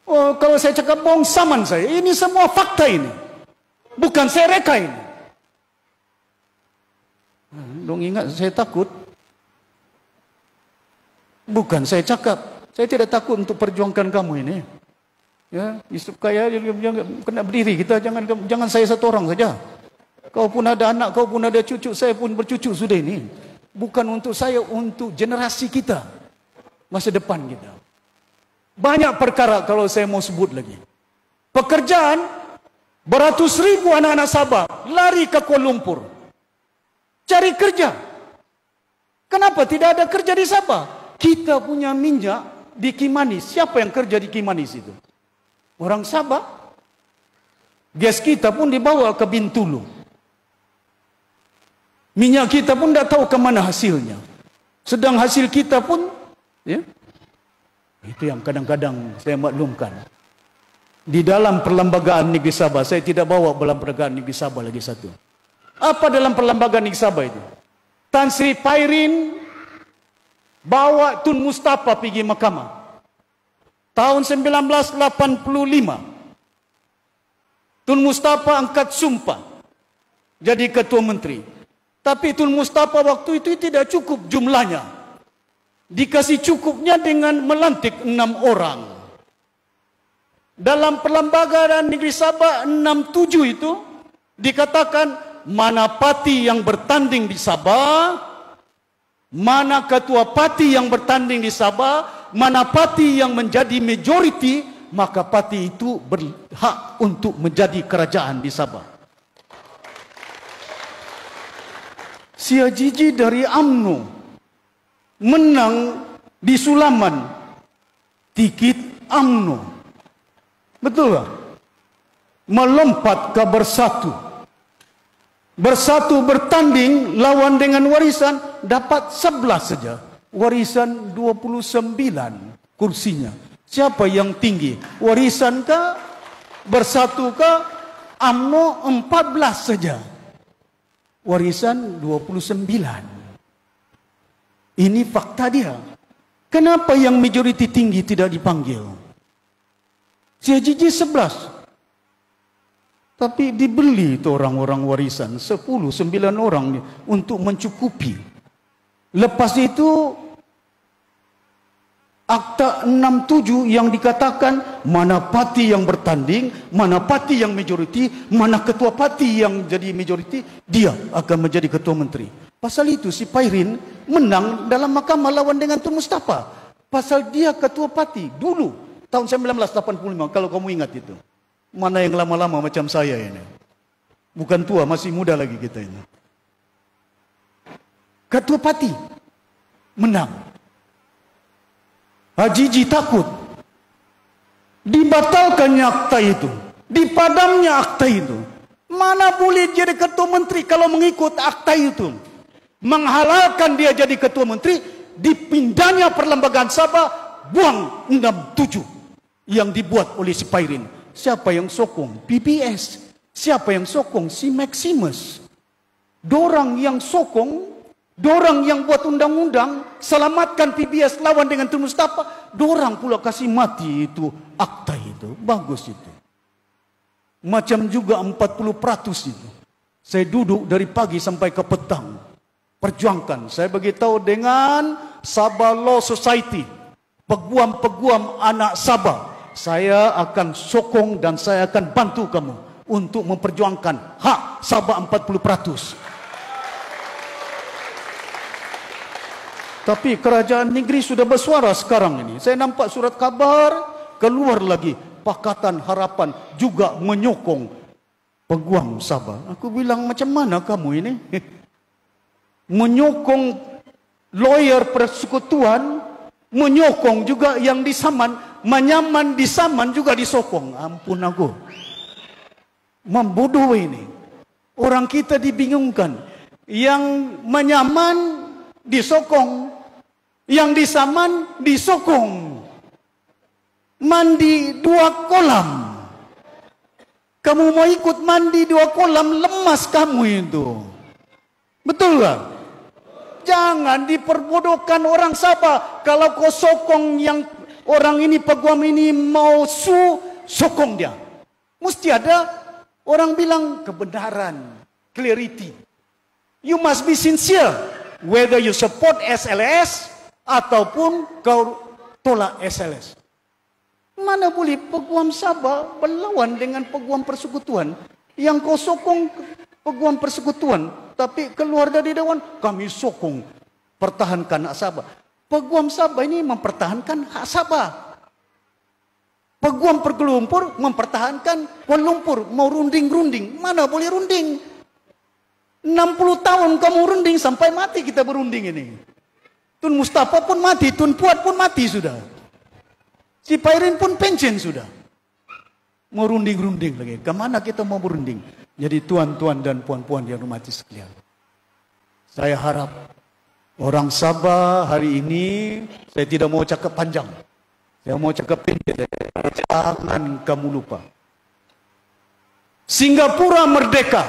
Oh, kalau saya cakap bohong saman saya. Ini semua fakta ini. Bukan saya reka ini. Dong ingat saya takut. Bukan saya cakap. Saya tidak takut untuk perjuangkan kamu ini. Ya, supaya jangan kena berdiri kita, jangan saya satu orang saja. Kau pun ada anak, kau pun ada cucu, saya pun bercucu sudah ini. Bukan untuk saya, untuk generasi kita, masa depan kita. Banyak perkara kalau saya mau sebut lagi. Pekerjaan, beratus ribu anak-anak Sabah lari ke Kuala Lumpur. Cari kerja. Kenapa tidak ada kerja di Sabah? Kita punya minyak di Kimanis. Siapa yang kerja di Kimanis itu? Orang Sabah. Gas kita pun dibawa ke Bintulu. Minyak kita pun tidak tahu ke mana hasilnya. Sedang hasil kita pun, ya, itu yang kadang-kadang saya maklumkan. Di dalam perlembagaan negeri Sabah, saya tidak bawa perlembagaan negeri Sabah lagi satu. Apa dalam perlembagaan negeri Sabah itu? Tan Sri Pairin bawa Tun Mustafa pergi mahkamah. Tahun 1985. Tun Mustafa angkat sumpah jadi ketua menteri. Tapi Tun Mustafa waktu itu tidak cukup jumlahnya. Dikasih cukupnya dengan melantik 6 orang. Dalam perlembagaan negeri Sabah 67 itu dikatakan mana parti yang bertanding di Sabah, mana ketua parti yang bertanding di Sabah, mana parti yang menjadi majority, maka parti itu berhak untuk menjadi kerajaan di Sabah. Si Ajiji dari UMNO menang di Sulaman, tikit UMNO. Betul tak? Melompat ke Bersatu. Bersatu bertanding lawan dengan Warisan, dapat 11 saja. Warisan 29 kursinya. Siapa yang tinggi? Warisan kah? Bersatu kah? UMNO 14 saja. Warisan 29. Ini fakta dia. Kenapa yang majoriti tinggi tidak dipanggil? Si Ajiji 11. Tapi dibeli itu orang-orang Warisan 10, 9 orang untuk mencukupi. Lepas itu Akta 67 yang dikatakan mana parti yang bertanding, mana parti yang majoriti, mana ketua parti yang jadi majoriti, dia akan menjadi ketua menteri. Pasal itu si Pairin menang dalam mahkamah lawan dengan Tun Mustafa. Pasal dia ketua parti dulu tahun 1985 kalau kamu ingat itu. Mana yang lama-lama macam saya ini. Bukan tua, masih muda lagi kita ini. Ketua parti menang. Ajiji takut. Dibatalkannya akta itu. Dipadamnya akta itu. Mana boleh jadi ketua menteri kalau mengikut akta itu. Menghalalkan dia jadi ketua menteri. Dipindahnya perlembagaan Sabah. Buang 67 yang dibuat oleh si Pairin. Siapa yang sokong? PBS. Siapa yang sokong? Si Maximus. Dorang yang sokong, dorang yang buat undang-undang, selamatkan PBS lawan dengan Tun Mustafa, dorang pula kasih mati itu akta itu. Bagus itu. Macam juga 40% itu. Saya duduk dari pagi sampai ke petang. Perjuangkan. Saya beritahu dengan Sabah Law Society, peguam-peguam anak Sabah, saya akan sokong dan saya akan bantu kamu untuk memperjuangkan hak Sabah 40%. Tapi kerajaan negeri sudah bersuara sekarang ini. Saya nampak surat khabar keluar lagi. Pakatan Harapan juga menyokong peguam Sabah. Aku bilang macam mana kamu ini? Menyokong lawyer persekutuan, menyokong juga yang di Saman, menyaman di Saman juga disokong. Ampun aku. Membodoh ini. Orang kita dibingungkan. Yang menyaman disokong, yang di Saman disokong. Mandi 2 kolam. Kamu mau ikut mandi 2 kolam, lemas kamu itu. Betul tak? Jangan diperbodohkan orang Sabah. Kalau kau sokong yang orang ini, peguam ini mau sokong dia. Mesti ada orang bilang kebenaran, clarity. You must be sincere. Whether you support SLS ataupun kau tolak SLS. Mana boleh peguam Sabah berlawan dengan peguam persekutuan. Yang kau sokong peguam persekutuan, tapi keluar dari dewan, kami sokong pertahankan hak Sabah. Peguam Sabah ini mempertahankan hak Sabah. Peguam per Kuala Lumpur mempertahankan Kuala Lumpur. Mau runding-runding. Mana boleh runding? 60 tahun kamu runding sampai mati kita berunding ini. Tun Mustafa pun mati, Tun Puat pun mati sudah. Si Pairin pun pensiun sudah. Mau runding-runding lagi. Kemana kita mau berunding? Jadi tuan-tuan dan puan-puan yang hormati sekalian. Saya harap orang Sabah hari ini, saya tidak mau cakap panjang. Saya mau cakap pendek. Jangan kamu lupa. Singapura merdeka.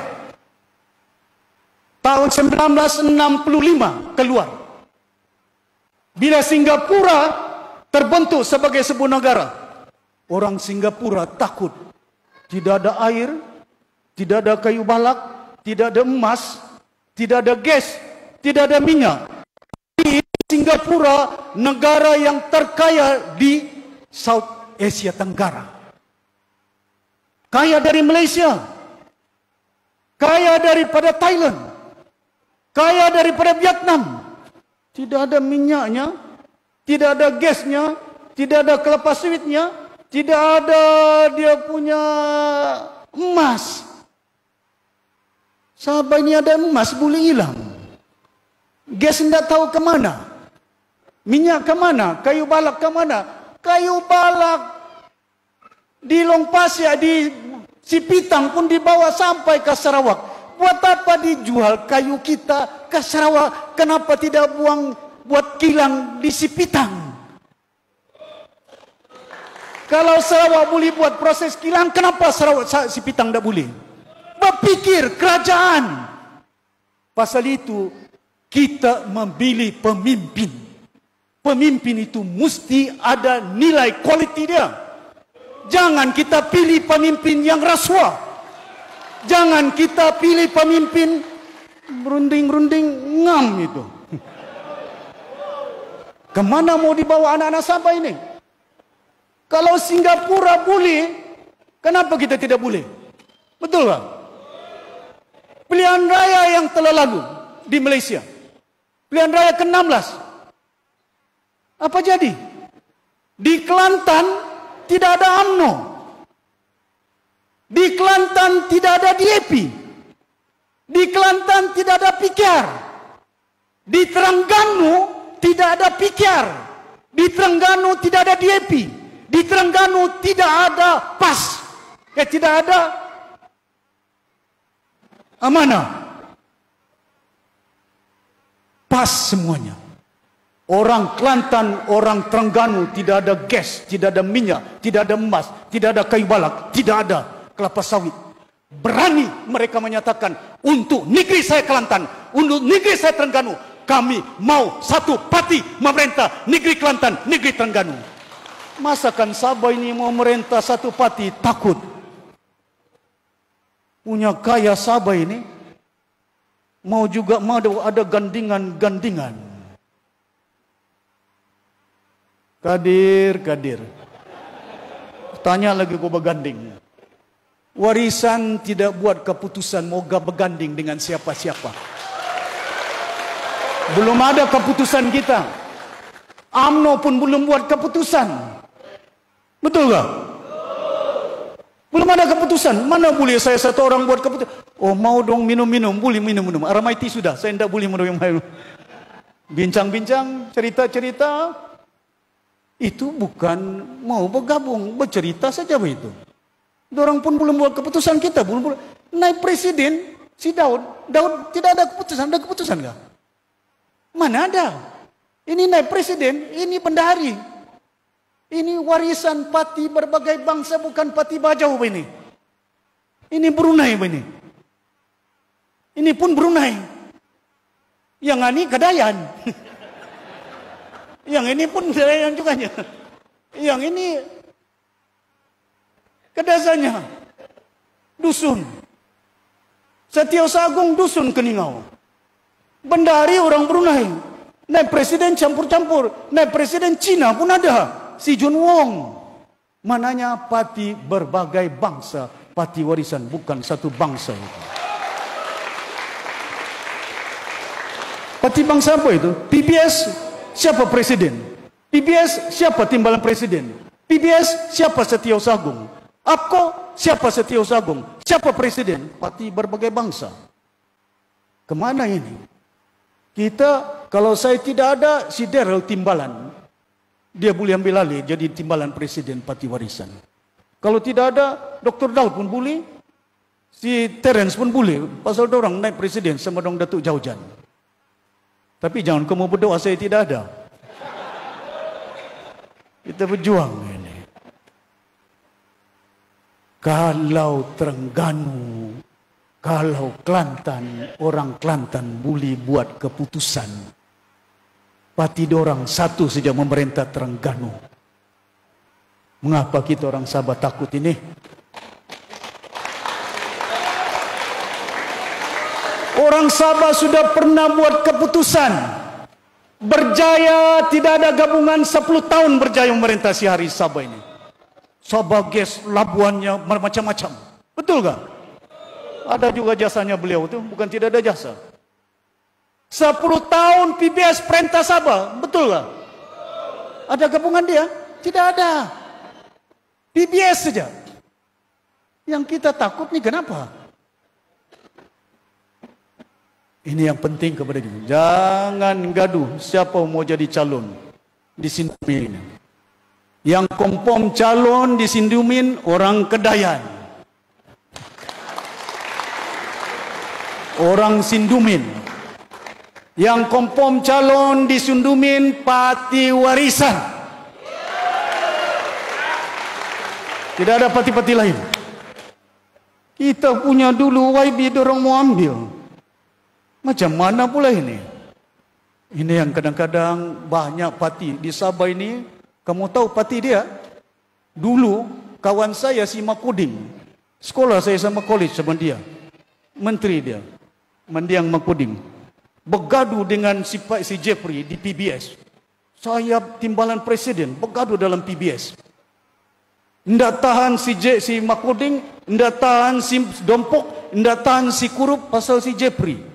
Tahun 1965 keluar. Bila Singapura terbentuk sebagai sebuah negara, orang Singapura takut. Tidak ada air, tidak ada kayu balak, tidak ada emas, tidak ada gas, tidak ada minyak. Singapura negara yang terkaya di South Asia Tenggara. Kaya dari Malaysia, kaya daripada Thailand, kaya daripada Vietnam. Tidak ada minyaknya, tidak ada gasnya, tidak ada kelapa sawitnya, tidak ada dia punya emas. Sabah ini ada emas boleh hilang. Gas tidak tahu ke mana. Minyak ke mana? Kayu balak ke mana? Kayu balak di Long Pasir, di Sipitang pun dibawa sampai ke Sarawak. Buat apa dijual kayu kita ke Sarawak? Kenapa tidak buang buat kilang di Sipitang? Kalau Sarawak boleh buat proses kilang, kenapa Sipitang tidak boleh? Berpikir kerajaan. Pasal itu kita memilih pemimpin. Pemimpin itu mesti ada nilai kualiti dia. Jangan kita pilih pemimpin yang rasuah. Jangan kita pilih pemimpin berunding-runding ngam itu. Kemana mau dibawa anak-anak Sabah ini? Kalau Singapura boleh, kenapa kita tidak boleh? Betul tak? Pilihan raya yang telah lalu di Malaysia, pilihan raya ke-16, apa jadi? Di Kelantan tidak ada UMNO. Di Kelantan tidak ada DAP. Di Kelantan tidak ada PKR. Di Terengganu tidak ada PKR. Di Terengganu tidak ada DAP. Di Terengganu tidak ada PAS. Tidak ada amanah. PAS semuanya. Orang Kelantan, orang Terengganu tidak ada gas, tidak ada minyak, tidak ada emas, tidak ada kayu balak, tidak ada kelapa sawit. Berani mereka menyatakan, untuk negeri saya Kelantan, untuk negeri saya Terengganu, kami mau satu parti memerintah negeri Kelantan, negeri Terengganu. Masakan Sabah ini mau merintah satu parti, takut. Punya kaya Sabah ini, mau juga mau ada gandingan-gandingan. Kadir. Tanya lagi kau berganding. Warisan tidak buat keputusan moga berganding dengan siapa-siapa. Belum ada keputusan kita. UMNO pun belum buat keputusan. Betul tak? Belum ada keputusan. Mana boleh saya satu orang buat keputusan? Oh mau dong minum-minum. Boleh minum-minum. Aramaiti sudah. Saya tidak boleh minum-minum. Bincang-bincang, cerita-cerita. Itu bukan mau bergabung, bercerita saja begitu. Orang pun belum buat keputusan, kita belum naik presiden si Daud tidak ada keputusan enggak? Mana ada? Ini naik presiden, ini bendahari. Ini warisan parti berbagai bangsa, bukan parti Bajau ini. Ini Brunei ini. Ini pun Brunei. Yang ini Kedayan. Yang ini pun Kedayan juga. Yang ini Kedasanya dusun. Setiausagung dusun Keningau. Bendahari orang Brunei. Naik presiden campur-campur. Naik presiden Cina pun ada. Si Jun Wong. Mananya parti berbagai bangsa. Parti warisan bukan satu bangsa. Parti bangsa apa itu? PBS siapa presiden? PBS siapa timbalan presiden? PBS, siapa Setiaus Agung? APKO, siapa Setiaus Agung? Siapa presiden? Parti Berbagai Bangsa. Kemana ini? Kita, kalau saya tidak ada, si Daryl Timbalan. Dia boleh ambil alih jadi timbalan presiden Parti Warisan. Kalau tidak ada, Dr. Dal pun boleh. Si Terence pun boleh. Pasal orang naik presiden sama dong Datuk Jaujan. Tapi jangan kamu berdoa saya tidak ada. Kita berjuang ini. Kalau Terengganu, kalau Kelantan, orang Kelantan boleh buat keputusan. Parti dorang satu saja memerintah Terengganu. Mengapa kita orang Sabah takut ini? Orang Sabah sudah pernah buat keputusan. Berjaya, tidak ada gabungan 10 tahun berjaya memerintah si hari Sabah ini. Sabah gas, labuannya macam-macam. Betul tak? Ada juga jasanya beliau tu, bukan tidak ada jasa. 10 tahun PBS perintah Sabah, betul tak? Ada gabungan dia? Tidak ada. PBS saja. Yang kita takut ni kenapa? Ini yang penting kepada kita. Jangan gaduh siapa mau jadi calon di Sindumin. Yang kompom calon di Sindumin orang Kedayan. Orang Sindumin. Yang kompom calon di Sindumin Parti Warisan. Tidak ada parti-parti lain. Kita punya dulu YB dorong mau ambil. Macam mana pula ini? Ini yang kadang-kadang banyak parti di Sabah ini. Kamu tahu parti dia? Dulu kawan saya si Makuding. Sekolah saya sama college sama dia. Menteri dia. Mendiang Makuding. Bergaduh dengan si Jeffrey di PBS. Saya timbalan presiden. Bergaduh dalam PBS. Ndak tahan si Makuding. Ndak tahan si Dompok. Ndak tahan si Kurup pasal si Jeffrey.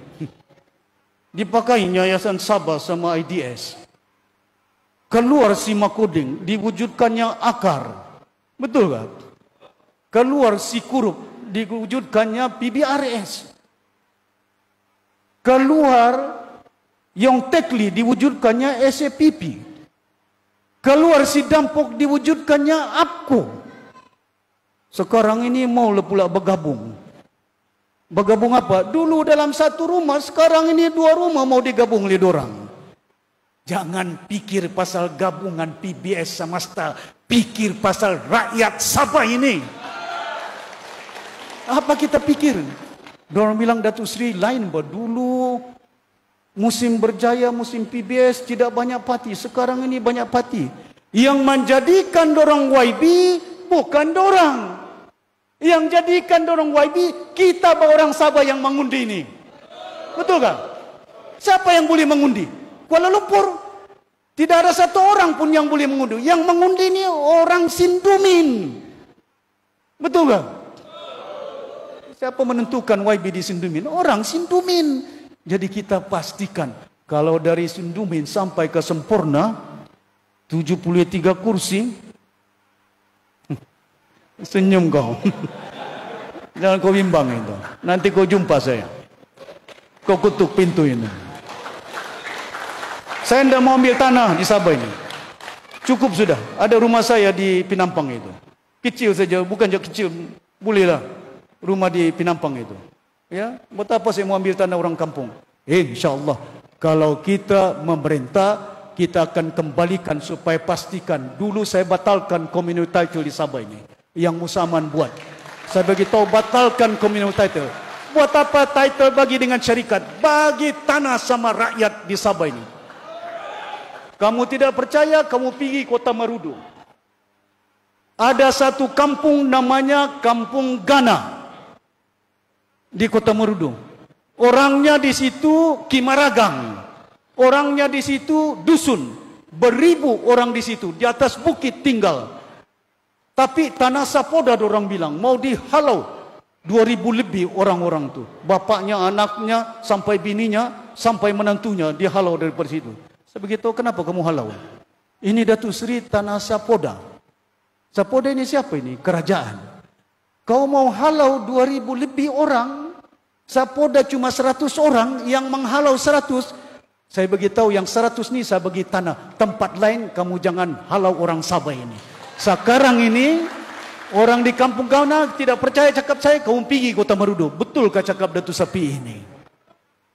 Dipakai Yayasan Sabah sama IDS. Keluar si Makuding, diwujudkannya akar. Betul tak? Keluar si Kurup, diwujudkannya PBRS. Keluar Yong Tekli, diwujudkannya SAPP. Keluar si Dampok, diwujudkannya APKO. Sekarang ini mau pula bergabung. Bergabung apa? Dulu dalam satu rumah, sekarang ini 2 rumah mau digabung oleh dorang. Jangan pikir pasal gabungan PBS semesta, pikir pasal rakyat Sabah ini. Apa kita pikir? Dorang bilang Datuk Seri lain dulu musim berjaya, musim PBS tidak banyak parti. Sekarang ini banyak parti. Yang menjadikan dorang YB bukan dorang. Yang jadikan dorang YB kita orang Sabah yang mengundi ini. Betul tak? Siapa yang boleh mengundi? Kuala Lumpur. Tidak ada satu orang pun yang boleh mengundi. Yang mengundi ini orang Sindumin. Betul tak? Siapa menentukan YB di Sindumin? Orang Sindumin. Jadi kita pastikan kalau dari Sindumin sampai ke Sempurna 73 kursi. Senyum kau. Jangan kau bimbang itu. Nanti kau jumpa saya. Kau kutuk pintu ini. Saya tidak mau ambil tanah di Sabah ini. Cukup sudah. Ada rumah saya di Penampang itu. Kecil saja, bukan je kecil. Bolehlah rumah di Penampang itu. Ya, buat apa saya mau ambil tanah orang kampung? InsyaAllah kalau kita memerintah, kita akan kembalikan supaya pastikan. Dulu saya batalkan communal title di Sabah ini. Yang Musaman buat. Saya beritahu batalkan communal title. Buat apa title bagi dengan syarikat? Bagi tanah sama rakyat di Sabah ini. Kamu tidak percaya, kamu pergi Kota Marudu. Ada satu kampung namanya Kampung Gana di Kota Marudu. Orangnya di situ Kimaragang. Orangnya di situ dusun. Beribu orang di situ, di atas bukit tinggal. Tapi tanah Sapoda orang bilang mau dihalau 2000 lebih orang-orang tu. Bapaknya, anaknya, sampai bininya, sampai menantunya dihalau dari situ. Saya begitu, kenapa kamu halau? Ini Datuk Seri tanah Sapoda. Sapodha ini siapa ini? Kerajaan. Kau mau halau 2000 lebih orang, Sapodha cuma 100 orang, yang menghalau 100, saya beritahu yang 100 ni saya bagi tanah. Tempat lain kamu jangan halau orang Sabah ini. Sekarang ini, orang di kampung kau tidak percaya cakap saya, kau pergi Kota Marudu. Betulkah cakap Datuk Sapi ini?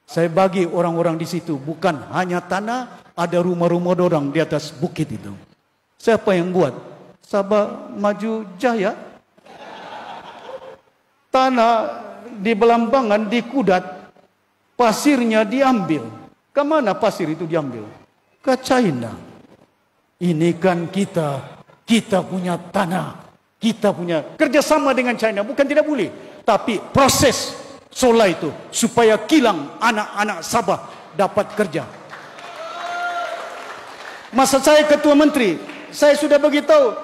Saya bagi orang-orang di situ, bukan hanya tanah, ada rumah-rumah orang di atas bukit itu. Siapa yang buat? Sabah Maju Jaya. Tanah di Belambangan, di Kudat, pasirnya diambil. Ke mana pasir itu diambil? Ke China. Ini kan kita punya tanah, kita punya kerjasama dengan China. Bukan tidak boleh, tapi proses solar itu supaya kilang anak-anak Sabah dapat kerja. Masa saya ketua menteri, saya sudah beritahu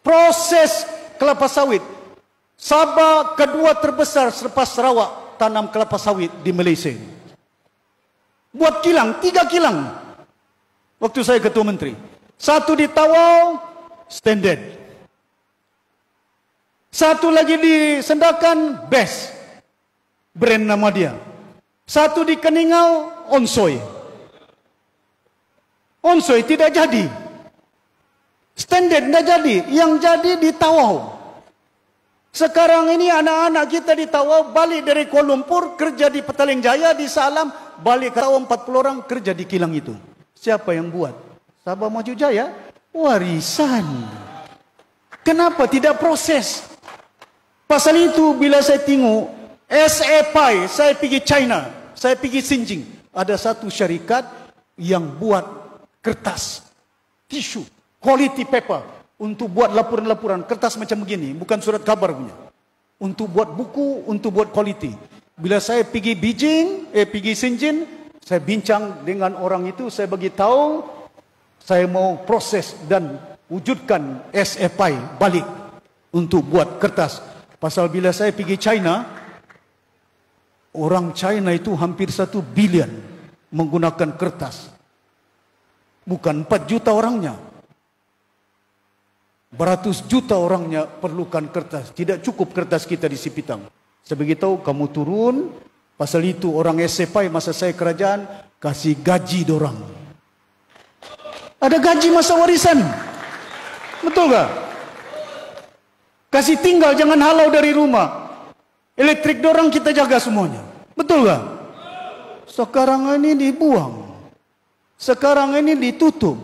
proses kelapa sawit. Sabah kedua terbesar selepas Sarawak tanam kelapa sawit di Malaysia. Buat kilang, 3 kilang. Waktu saya ketua menteri. 1 di Tawau, Standard. 1 lagi di Sendakan, Best. Brand nama dia. 1 di Keningau, Onsoi. Onsoi tidak jadi. Standard tidak jadi. Yang jadi di Tawau. Sekarang ini anak-anak kita di Tawau balik dari Kuala Lumpur, kerja di Petaling Jaya, di Salam, balik ke Tawau 40 orang kerja di kilang itu. Siapa yang buat? Sabah Maju Jaya? Warisan. Kenapa tidak proses? Pasal itu bila saya tengok SAPI, saya pergi China, saya pergi Xinjiang, ada satu syarikat yang buat kertas, tisu, quality paper, untuk buat laporan-laporan, kertas macam begini, bukan surat khabar punya. Untuk buat buku, untuk buat quality. Bila saya pergi pergi Xinjiang, saya bincang dengan orang itu, saya bagi tahu, saya mau proses dan wujudkan SAPI balik untuk buat kertas. Pasal bila saya pergi China, orang China itu hampir 1 bilion menggunakan kertas. Bukan 4 juta orangnya. Beratus juta orangnya perlukan kertas. Tidak cukup kertas kita di Sipitang. Saya beritahu kamu turun. Pasal itu orang SAPI masa saya kerajaan kasih gaji dorang. Ada gaji masa warisan. Betul tak? Kasih tinggal, jangan halau dari rumah. Elektrik dorang kita jaga semuanya. Betul tak? Sekarang ini dibuang. Sekarang ini ditutup.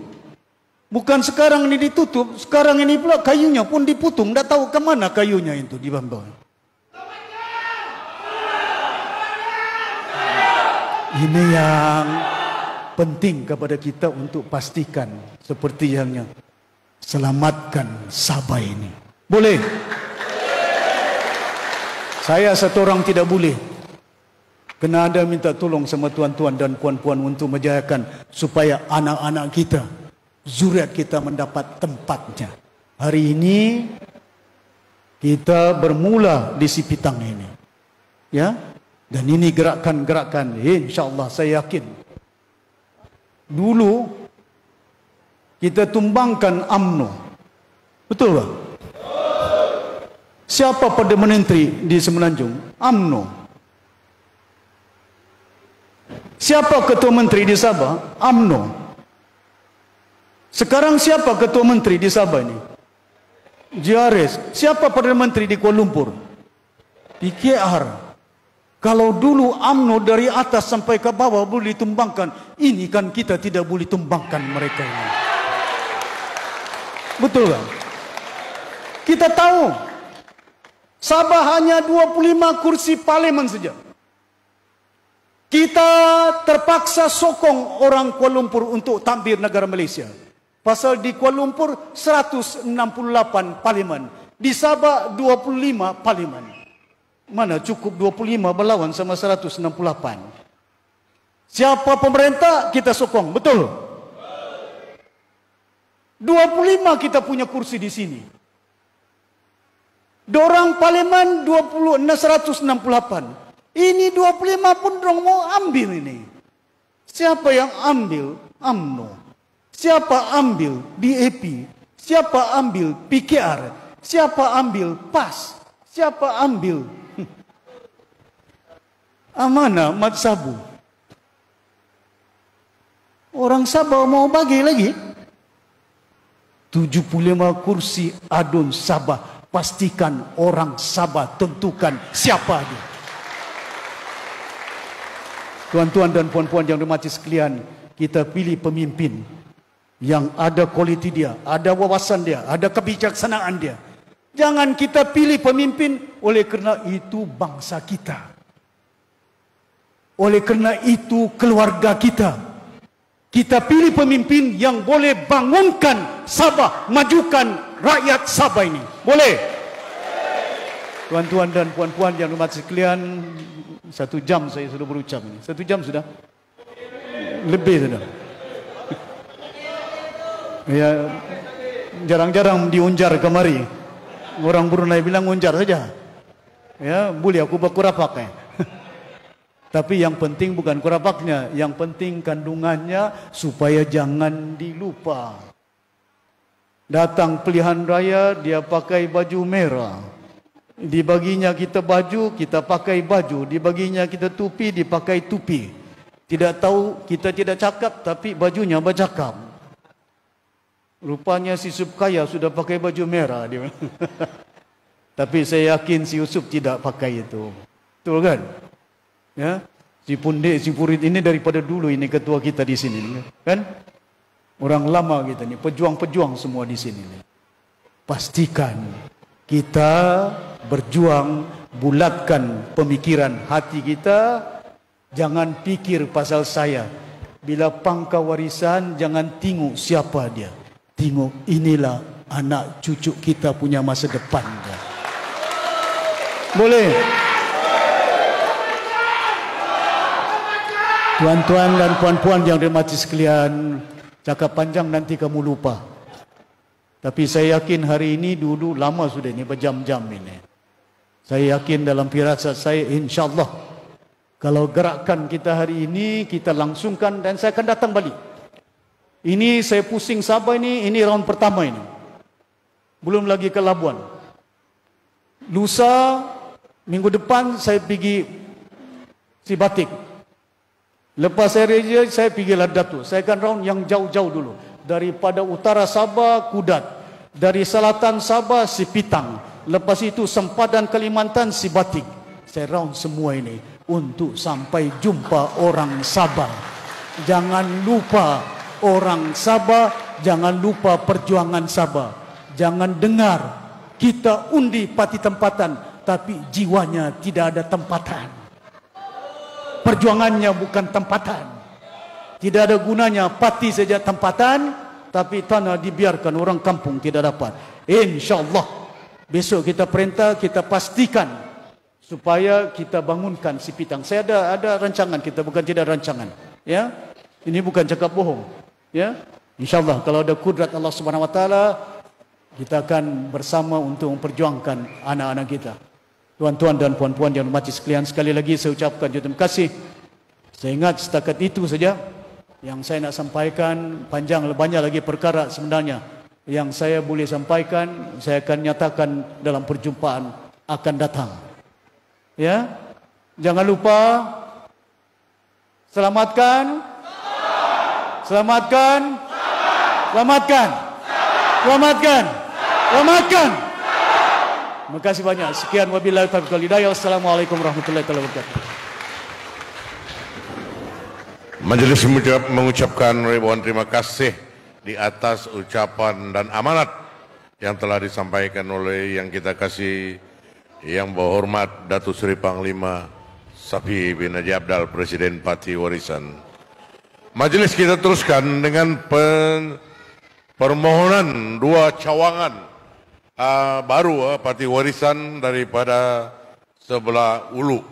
Bukan sekarang ini ditutup, sekarang ini pula kayunya pun diputung. Tak tahu ke mana kayunya itu di Bambang. Ini yang penting kepada kita untuk pastikan seperti yang selamatkan Sabah ini. Boleh? Saya satu orang tidak boleh. Kena ada minta tolong sama tuan-tuan dan puan-puan untuk menjayakan supaya anak-anak kita, zuriat kita mendapat tempatnya. Hari ini kita bermula di Sipitang ini. Ya? Dan ini gerakan-gerakan, insya-Allah saya yakin. Dulu kita tumbangkan UMNO. Betul tak? Siapa Perdana Menteri di Semenanjung? UMNO. Siapa Ketua Menteri di Sabah? UMNO. Sekarang siapa Ketua Menteri di Sabah ini? JRS. Siapa Perdana Menteri di Kuala Lumpur? Di KR. Kalau dulu UMNO dari atas sampai ke bawah boleh ditumbangkan, ini kan kita tidak boleh tumbangkan mereka ini. Betul kan? Kita tahu Sabah hanya 25 kursi parlimen saja. Kita terpaksa sokong orang Kuala Lumpur untuk tampil negara Malaysia. Pasal di Kuala Lumpur 168 parlimen, di Sabah 25 parlimen. Mana cukup 25 berlawan sama 168. Siapa pemerintah kita sokong, betul? 25 kita punya kursi di sini. Dorang parlimen 168. Ini 25 pun dorang mau ambil ini. Siapa yang ambil? UMNO. Siapa ambil? BAP. Siapa ambil PKR? Siapa ambil PAS? Siapa ambil amanah Mat Sabu? Orang Sabah mau bagi lagi 75 kursi adun Sabah. Pastikan orang Sabah tentukan siapa dia. Tuan-tuan dan puan-puan yang dirahmati sekalian, kita pilih pemimpin yang ada kualiti dia, ada wawasan dia, ada kebijaksanaan dia. Jangan kita pilih pemimpin oleh kerana itu bangsa kita. Oleh kerana itu keluarga kita. Kita pilih pemimpin yang boleh bangunkan Sabah, majukan rakyat Sabah ini. Boleh? Tuan-tuan dan puan-puan yang dirahmati sekalian, 1 jam saya sudah berucap ini. 1 jam sudah? Lebih sudah. Ya, jarang-jarang diunjar kemari. Orang Brunei bilang unjar saja. Ya, boleh aku bakurapak. Tapi yang penting bukan kurapaknya, yang penting kandungannya supaya jangan dilupa. Datang pilihan raya, dia pakai baju merah. Dibaginya kita baju, kita pakai baju. Dibaginya kita tupi, dipakai tupi. Tidak tahu, kita tidak cakap, tapi bajunya bercakap. Rupanya si Yusuf kaya sudah pakai baju merah. Dia. Tapi saya yakin si Yusuf tidak pakai itu. Betul kan? Ya, si Pundik, si Purit ini daripada dulu ini ketua kita di sini, kan? Orang lama kita ni, pejuang-pejuang semua di sini. Pastikan kita berjuang, bulatkan pemikiran hati kita, jangan pikir pasal saya. Bila pangkal warisan, jangan tengok siapa dia. Tengok inilah anak cucu kita punya masa depan. Boleh? Tuan-tuan dan puan-puan yang dirahmati sekalian, cakap panjang nanti kamu lupa. Tapi saya yakin hari ini dulu lama sudah ini berjam-jam ini. Saya yakin dalam firasat saya insya-Allah kalau gerakan kita hari ini kita langsungkan dan saya akan datang balik. Ini saya pusing Sabah ini round pertama ini. Belum lagi ke Labuan. Lusa minggu depan saya pergi Sibatik. Lepas saya reja, saya pergi Ladatu. Saya akan round yang jauh-jauh dulu. Daripada utara Sabah, Kudat. Dari selatan Sabah, Sipitang. Lepas itu sempadan Kalimantan, Sibatik. Saya round semua ini untuk sampai jumpa orang Sabah. Jangan lupa orang Sabah, jangan lupa perjuangan Sabah. Jangan dengar kita undi parti tempatan, tapi jiwanya tidak ada tempatan. Perjuangannya bukan tempatan. Tidak ada gunanya parti saja tempatan, tapi tanah dibiarkan orang kampung tidak dapat. InsyaAllah besok kita perintah, kita pastikan supaya kita bangunkan Sipitang. Saya ada rancangan kita, bukan tidak rancangan. Ya, ini bukan cakap bohong. Ya, InsyaAllah kalau ada kudrat Allah Subhanahu Wa Taala, kita akan bersama untuk memperjuangkan anak-anak kita. Tuan-tuan dan puan-puan yang dirahmati sekalian, sekali lagi saya ucapkan terima kasih. Saya ingat setakat itu saja yang saya nak sampaikan. Panjang banyak lagi perkara sebenarnya yang saya boleh sampaikan. Saya akan nyatakan dalam perjumpaan akan datang. Ya, jangan lupa selamatkan, selamatkan, selamatkan, selamatkan, selamatkan. Terima kasih banyak. Sekian wabillahi taufiq wal hidayah. Wassalamualaikum warahmatullahi wabarakatuh. Majelis mengucapkan ribuan terima kasih di atas ucapan dan amanat yang telah disampaikan oleh yang kita kasih yang berhormat Datuk Seri Panglima Safi bin Haji Abdal, Presiden Parti Warisan. Majelis kita teruskan dengan permohonan dua cawangan baru Parti Warisan daripada sebelah Ulu.